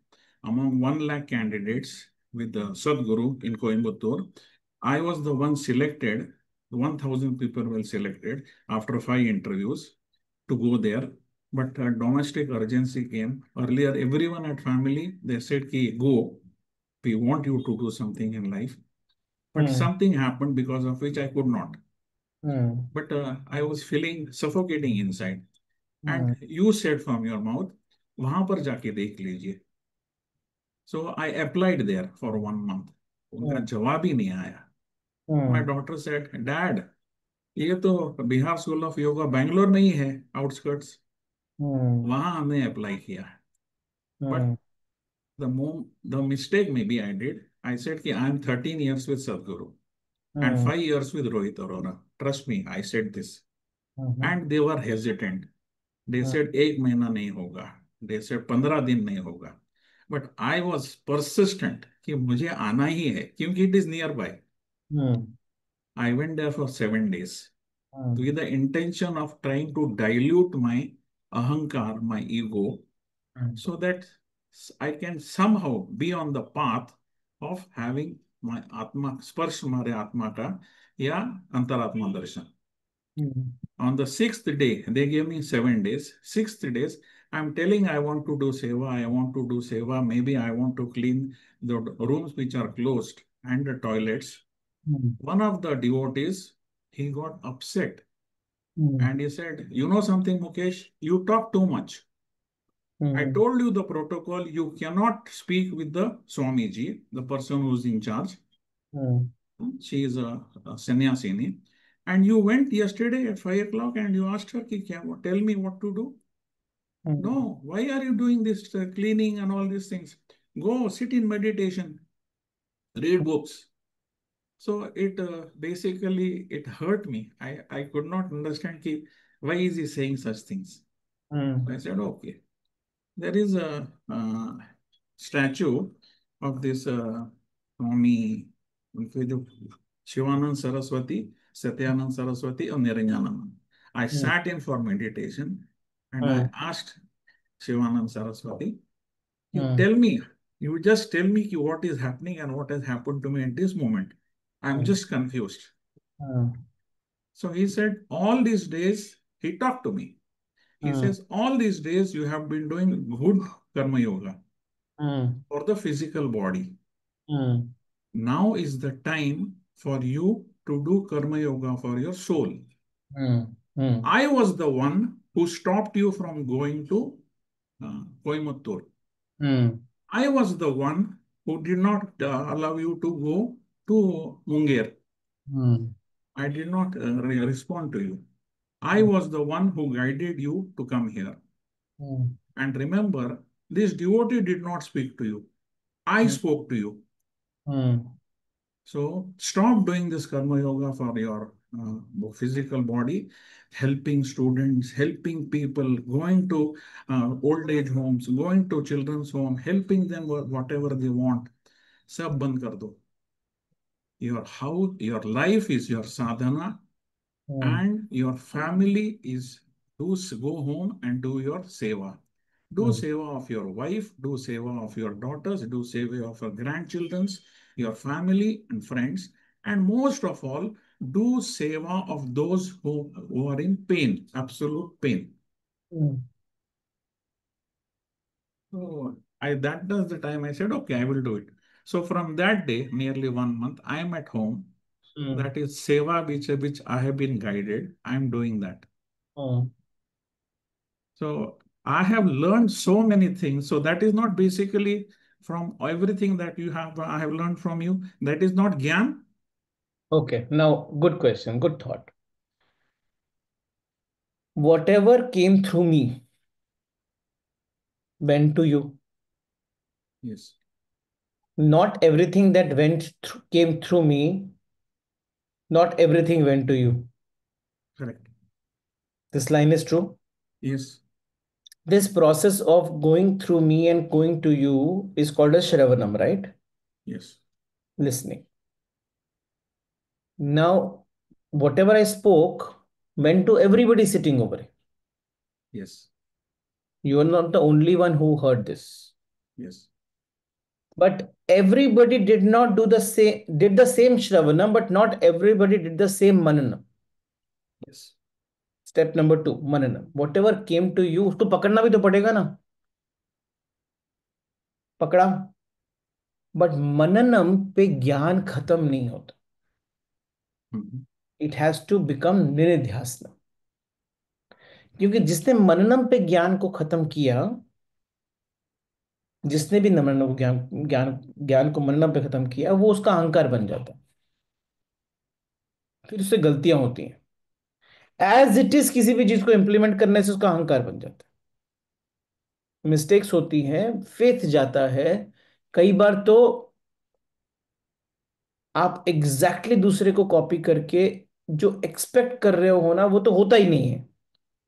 among 1 lakh candidates with the Sadhguru in Coimbatore, I was the one selected. 1,000 people were selected after 5 interviews to go there. But a domestic urgency came. Earlier, everyone at family, they said, Ki, go, we want you to do something in life. But hmm. something happened because of which I could not. Hmm. But I was feeling suffocating inside. Hmm. And you said from your mouth, वहां पर जाके देख लीजिए. So I applied there for 1 month. उनका हम्म। जवाब ही नहीं आया. My daughter said, Dad, ये तो बिहार स्कूल ऑफ योगा बैंगलोर में ही है, आउटस्कर्ट्स. हम्म। वहां हमने अप्लाई किया. But hmm. the mistake maybe I did. I said कि I am 13 years with Sadhguru and hmm. 5 years with Rohit Arora. Trust me, I said this. Hmm. And they were hesitant. They hmm. said 1 महीना नहीं होगा. They said 15 दिन नहीं होगा. But I was persistent कि मुझे आना ही है क्योंकि it is nearby. Hmm. I went there for 7 days hmm. with the intention of trying to dilute my ahankar, my ego, so that I can somehow be on the path of having my atma, sparsh mare atma ka ya antaratma darshan. Hmm. On the 6th day, they gave me 7 days. 6th days, I'm telling I want to do seva, I want to do seva. Maybe I want to clean the rooms which are closed and the toilets. Hmm. One of the devotees, he got upset hmm. and he said, You know something, Mukesh? You talk too much. I hmm. told you the protocol. You cannot speak with the Swamiji, the person who's in charge. Hmm. She is a sannyasini. And you went yesterday at 5 o'clock and you asked her, tell me what to do. Hmm. No, why are you doing this cleaning and all these things? Go sit in meditation, read books. So it basically it hurt me. I could not understand why is he saying such things. Hmm. I said, okay. There is a statue of this Swami, उनके जो Shivanand Saraswati, Satyanand Saraswati, and Niranjanand. I hmm. sat in for meditation and I hmm. asked Shivanand Saraswati, you hmm. tell me, you just tell me what is happening and what has happened to me at this moment. I'm just confused. So he said, all these days, he talked to me. He says, all these days you have been doing good karma yoga hmm. for the physical body. Hmm. Now is the time for you to do karma yoga for your soul. Hmm. I was the one who stopped you from going to Coimbatore. Hmm. I was the one who did not allow you to go to Munger. Hmm. I did not respond to you. I was the one who guided you to come here. Hmm. And remember, this devotee did not speak to you. I spoke to you. Hmm. So stop doing this karma yoga for your physical body, helping students, helping people, going to old age homes, going to children's home, helping them whatever they want. सब बंद कर दो. Your house, your life is your sadhana, and your family is go home and do your seva. Do seva of your wife, do seva of your daughters, do seva of your grandchildren's, your family and friends, and most of all, do seva of those who are in pain, absolute pain. So that was the time I said, okay, I will do it. So from that day, nearly 1 month, I am at home. That is seva which I have been guided. I am doing that. So I have learned so many things. So that is not basically from everything that you have, I have learned from you. That is not Gyan. Okay, now good question, good thought. Whatever came through me went to you. Yes. Not everything that came through me, not everything went to you. Correct. This line is true. Yes. This process of going through me and going to you is called as Shravanam, right? Yes. Listening. Now, whatever I spoke went to everybody sitting over here. Yes. You are not the only one who heard this. Yes. But everybody did not do the same, did the same Shravanam, but not everybody did the same Mananam. Yes. Step number 2, Mananam. Whatever came to you, उसको पकड़ना भी तो पड़ेगा ना. पकड़ा. बट मननम पे ज्ञान खत्म नहीं होता. इट हैज टू बिकम निधिध्यासन. क्योंकि जिसने मननम पे ज्ञान को खत्म किया, जिसने भी मननम को ज्ञान ज्ञान ज्ञान को मननम पे खत्म किया, वो उसका अहंकार बन जाता है. फिर उससे गलतियां होती हैं. एज इट इज किसी भी चीज को इंप्लीमेंट करने से उसका अहंकार बन जाता है. मिस्टेक्स होती हैं, फेथ जाता है. कई बार तो आप एग्जैक्टली दूसरे को कॉपी करके जो एक्सपेक्ट कर रहे हो ना, वो तो होता ही नहीं है.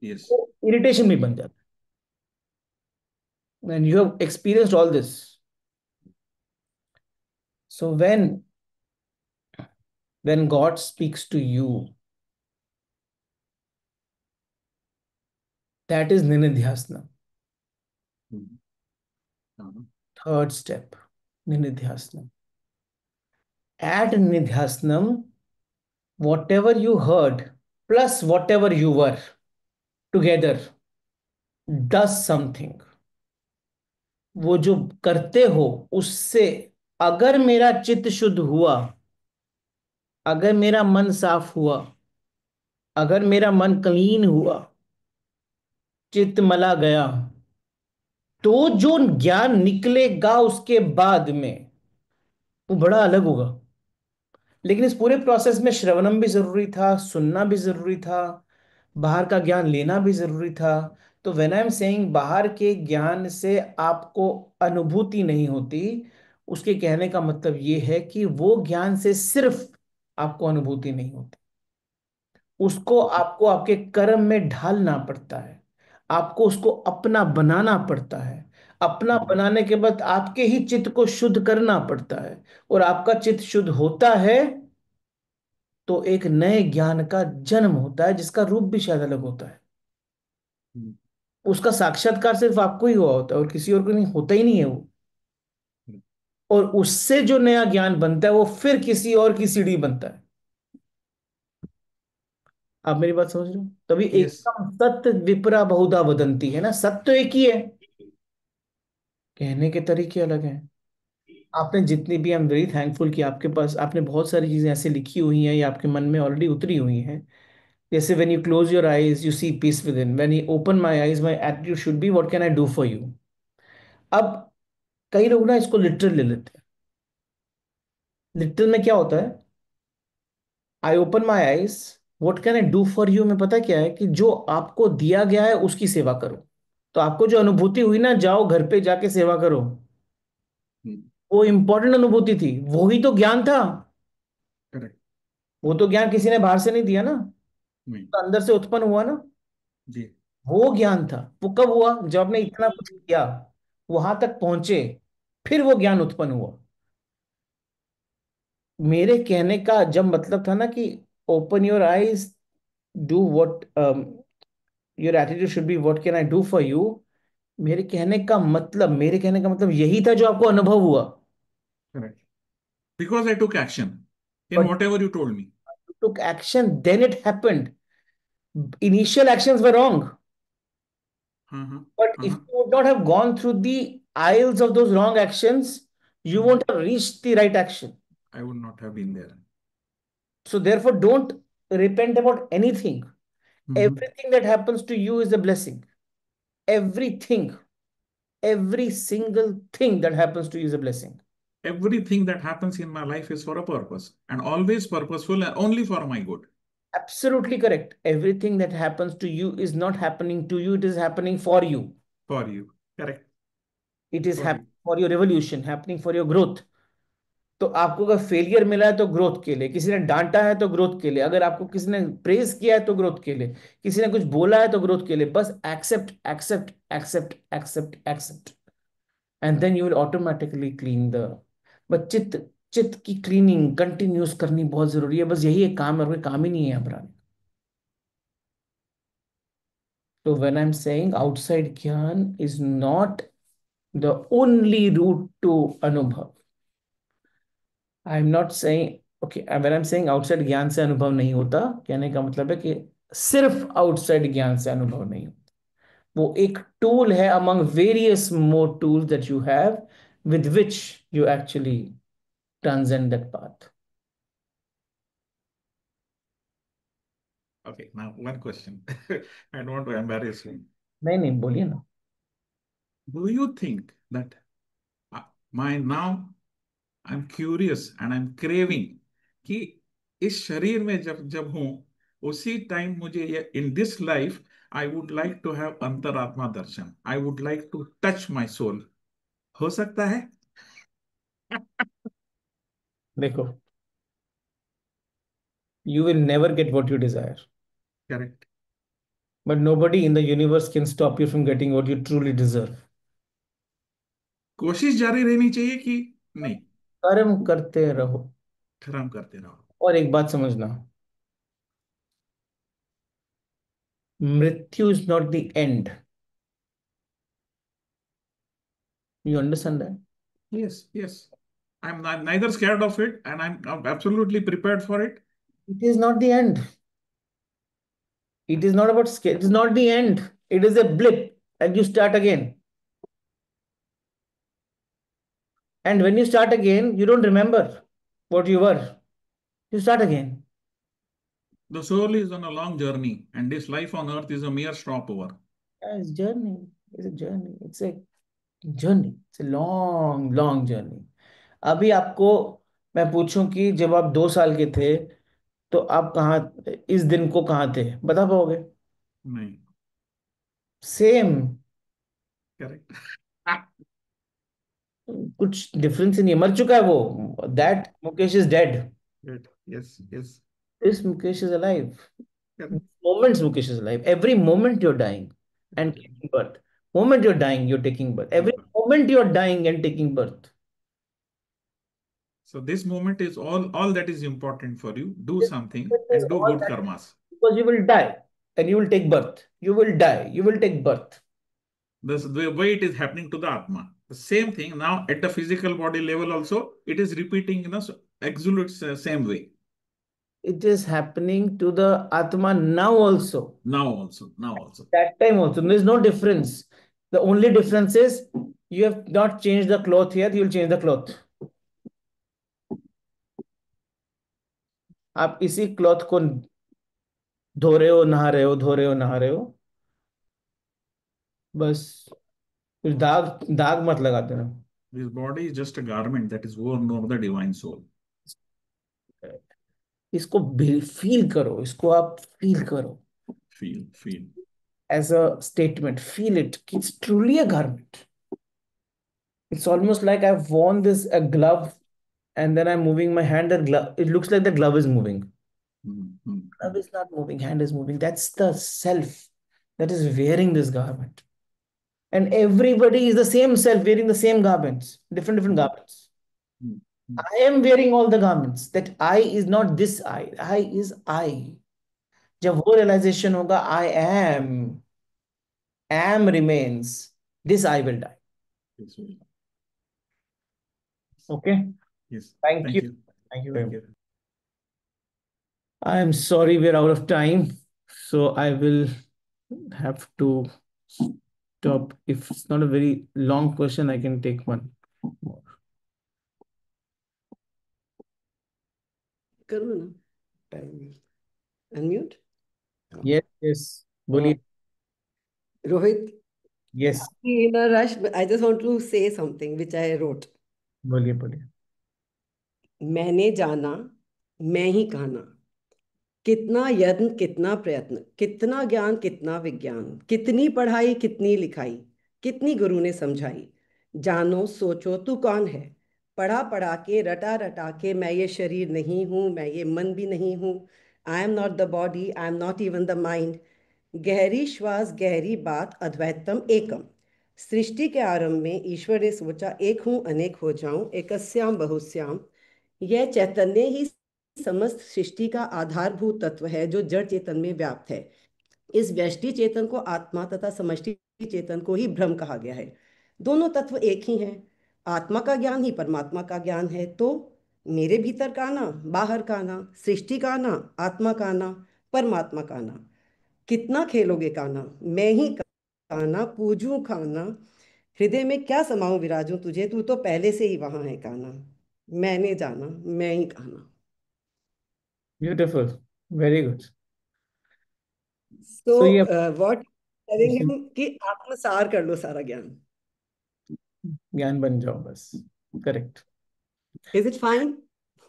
Yes. तो इरिटेशन भी बन जाता है. And you have experienced all this. So when God speaks to you, that is Ninidhyasana. Third step, Ninidhyasana. At Ninidhyasanam, whatever you heard plus whatever you were together does something. वो जो करते हो उससे अगर मेरा चित्त शुद्ध हुआ, अगर मेरा मन साफ हुआ, अगर मेरा मन क्लीन हुआ, चित्त मला गया, तो जो ज्ञान निकलेगा उसके बाद में वो बड़ा अलग होगा. लेकिन इस पूरे प्रोसेस में श्रवणम भी जरूरी था, सुनना भी जरूरी था, बाहर का ज्ञान लेना भी जरूरी था. तो व्हेन आई एम सेइंग बाहर के ज्ञान से आपको अनुभूति नहीं होती, उसके कहने का मतलब ये है कि वो ज्ञान से सिर्फ आपको अनुभूति नहीं होती. उसको आपको आपके कर्म में ढालना पड़ता है. आपको उसको अपना बनाना पड़ता है. अपना बनाने के बाद आपके ही चित्त को शुद्ध करना पड़ता है. और आपका चित्त शुद्ध होता है तो एक नए ज्ञान का जन्म होता है, जिसका रूप भी शायद अलग होता है. उसका साक्षात्कार सिर्फ आपको ही हुआ होता है और किसी और को नहीं होता ही नहीं है वो. और उससे जो नया ज्ञान बनता है वो फिर किसी और की सीढ़ी बनता है. आप मेरी बात समझ रहे हो? तभी Yes. एकदम सत्य विपरा बहुधा वदंती है ना. सत्य तो एक ही है, कहने के तरीके अलग हैं. आपने जितनी भी, आई एम वेरी थैंकफुल कि आपके पास आपने बहुत सारी चीजें ऐसे लिखी हुई हैं या आपके मन में ऑलरेडी उतरी हुई हैं. जैसे when you close your eyes you see peace within, when you open my eyes my attitude should be what can I do for you. अब कई लोग ना इसको लिटरल ले लेते हैं. लिटरल में क्या होता है? I open my eyes, what can I do for you में पता क्या है कि जो आपको दिया गया है उसकी सेवा करो. तो आपको जो अनुभूति हुई ना, जाओ घर पे जाके सेवा करो, वो इंपॉर्टेंट अनुभूति थी, वही तो ज्ञान था. Correct. वो तो ज्ञान किसी ने बाहर से नहीं दिया ना, नहीं। तो अंदर से उत्पन्न हुआ ना। जी। वो ज्ञान था। वो कब हुआ? जब आपने इतना कुछ किया, वहां तक पहुंचे, फिर वो ज्ञान उत्पन्न हुआ। मेरे कहने का जब मतलब था ना कि open your eyes, do what your attitude should be, what can I do for you. मेरे कहने का मतलब यही था जो आपको अनुभव हुआ। Correct. Because I took action in but whatever you told me. took action, then it happened. Initial actions were wrong, हाँ, but if हाँ, you would not have gone through the aisles of those wrong actions, you हाँ, won't have reached the right action. I would not have been there. So therefore, don't repent about anything. Mhm. Everything that happens to you is a blessing. Everything, every single thing that happens to you is a blessing. Everything that happens in my life is for a purpose and always purposeful and only for my good. Absolutely correct. Everything that happens to you is not happening to you, it is happening for you. For you. Correct. It is For you. happening for your revolution, happening for your growth. तो आपको अगर फेलियर मिला है तो ग्रोथ के लिए, किसी ने डांटा है तो ग्रोथ के लिए, अगर आपको किसी ने प्रेज किया है तो ग्रोथ के लिए, किसी ने कुछ बोला है तो ग्रोथ के लिए, बस accept accept accept accept accept, and then you will automatically clean the. बस चित्त, चित्त की क्लीनिंग कंटिन्यूस करनी बहुत जरूरी है। बस यही एक काम है, और कोई काम ही नहीं है हमारा। तो when I am saying outside ज्ञान is not the only route to अनुभव, I am not saying okay, when I am saying outside ज्ञान से अनुभव नहीं होता, कहने का मतलब है कि सिर्फ आउटसाइड ज्ञान से अनुभव नहीं होता। वो एक टूल है among various more tools that you have, with which you actually transcend that path. Okay, now one question. I don't want to embarrass you. नहीं नहीं, बोलिए ना। Do you think that my now I'm curious and I'm craving कि इस शरीर में जब जब हूं उसी टाइम मुझे ये in this life I would like to have अंतरात्मा दर्शन. I would like to touch my soul. हो सकता है? देखो, you will never get what you desire, Correct. but nobody in the universe can stop you from getting what you truly deserve. कोशिश जारी रहनी चाहिए कि नहीं? कर्म करते रहो। कर्म करते रहो। और एक बात समझना, मृत्यु is not the end. You understand that? Yes, yes. I'm not, neither scared of it and I'm absolutely prepared for it. It is not the end. It is not about scale. It is not the end. It is a blip, and you start again. And when you start again, you don't remember what you were. You start again. The soul is on a long journey and this life on earth is a mere stopover. Yeah, it's journey. It's a journey. It's a journey. It's a long, long journey. अभी आपको मैं पूछूं कि जब आप 2 साल के थे, तो आप कहाँ, इस दिन को कहाँ थे, बता पाओगे? नहीं. सेम। Correct. कुछ डिफरेंस नहीं है, मर चुका है वो। That Mukesh is dead, Good. Yes, yes. This Mukesh is alive. Correct. Moments Mukesh is alive. Every moment you're dying and Okay. taking birth. Moment you're dying, you're taking birth. Every moment you're dying and taking birth. So this moment is all that is important for you. Do This something moment is and do all good that, karmas. because you will die and you will take birth. You will die. You will take birth. This the way it is happening to the Atma. The same thing now at the physical body level also, it is repeating in a absolute same way. It is happening to the Atma now also. Now also, now also. That time also. There's no difference. The only difference is you have not changed the cloth here, you will change the cloth. आप इसी क्लॉथ को धो रहे हो, नहा रहे हो, धो रहे हो, नहा रहे हो, बस कुछ दाग दाग मत लगा देना। This body is just a garment that is worn over the divine soul. इसको फील करो, इसको आप फील करो Feel, feel. As a statement, feel it, it's truly a garment. It's almost like I've worn this a glove, and then I'm moving my hand, and glove, it looks like the glove is moving. Glove is not moving, hand is moving. That's the self that is wearing this garment. And everybody is the same self wearing the same garments, different garments. Mm. I am wearing all the garments. That I is not this I is I. जब वो realization होगा, I am remains, this I will die. Yes, we- Okay. yes. Thank Thank you. you. Thank you very much. I am sorry we're out of time. So I will have to stop. If it's not a very long question, I can take one more. करो ना टाइम अनम्यूट Yes, yes. बोलिए. Rohit Yes. in a rush I just want to say something which I wrote. बोलिए बोलिए. मैंने जाना मैं ही कहना कितना यत्न कितना प्रयत्न कितना ज्ञान कितना विज्ञान कितनी पढ़ाई कितनी लिखाई कितनी गुरु ने समझाई जानो सोचो तू कौन है पढ़ा पढ़ा के रटा रटा के मैं ये शरीर नहीं हूँ मैं ये मन भी नहीं हूँ आई am not the body I am not even the mind गहरी श्वास गहरी बात अद्वैतम एकम सृष्टि के आरंभ में ईश्वर ने सोचा एक हूँ अनेक हो जाऊं एकस्याम बहुश्याम यह चैतन्य ही समस्त सृष्टि का आधारभूत तत्व है जो जड़ चेतन में व्याप्त है इस व्यष्टि चेतन को आत्मा तथा समष्टि चेतन को ही ब्रह्म कहा गया है दोनों तत्व एक ही हैं आत्मा का ज्ञान ही परमात्मा का ज्ञान है तो मेरे भीतर का ना बाहर का ना सृष्टि का ना आत्मा का ना परमात्मा का ना कितना खेलोगे काना मैं ही काना पूजूं खाना हृदय में क्या समाऊं विराजूं तुझे तू तो पहले से ही वहां है काना मैंने जाना मैं ही कहना Beautiful. Very good. सो So ये व्हाट टेलिंग हिम कि आत्मसार कर लो सारा ज्ञान ज्ञान बन जाओ बस. Correct. Is it fine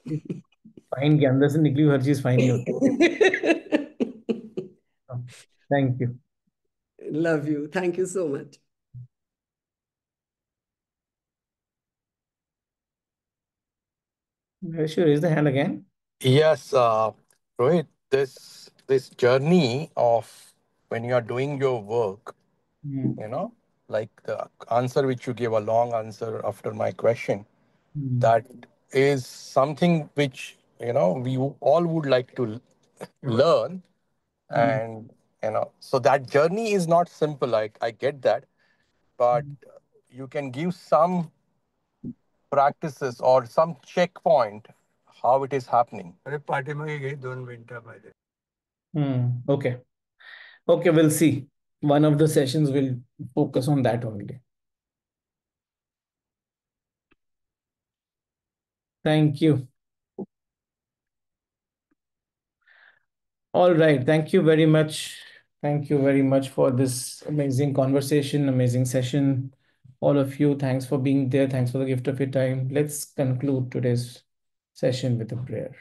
fine के अंदर से निकली हुई हर चीज फाइन ही होती है. Thank you. Love you thank you so much Sure, raise the hand again. Yes, Rohit, this journey of when you are doing your work, Hmm. like the answer which you gave, a long answer after my question, Hmm. that is something which we all would like to learn, Hmm. and so that journey is not simple. I get that, but you can give some practices or some checkpoint how it is happening. अरे पाठीमागे घे 2 मिनिटामध्ये Okay. Okay, we'll see. One of the sessions will focus on that only. Thank you. All right. Thank you very much. Thank you very much for this amazing conversation, amazing session. All of you, thanks for being there. Thanks for the gift of your time. Let's conclude today's session with a prayer.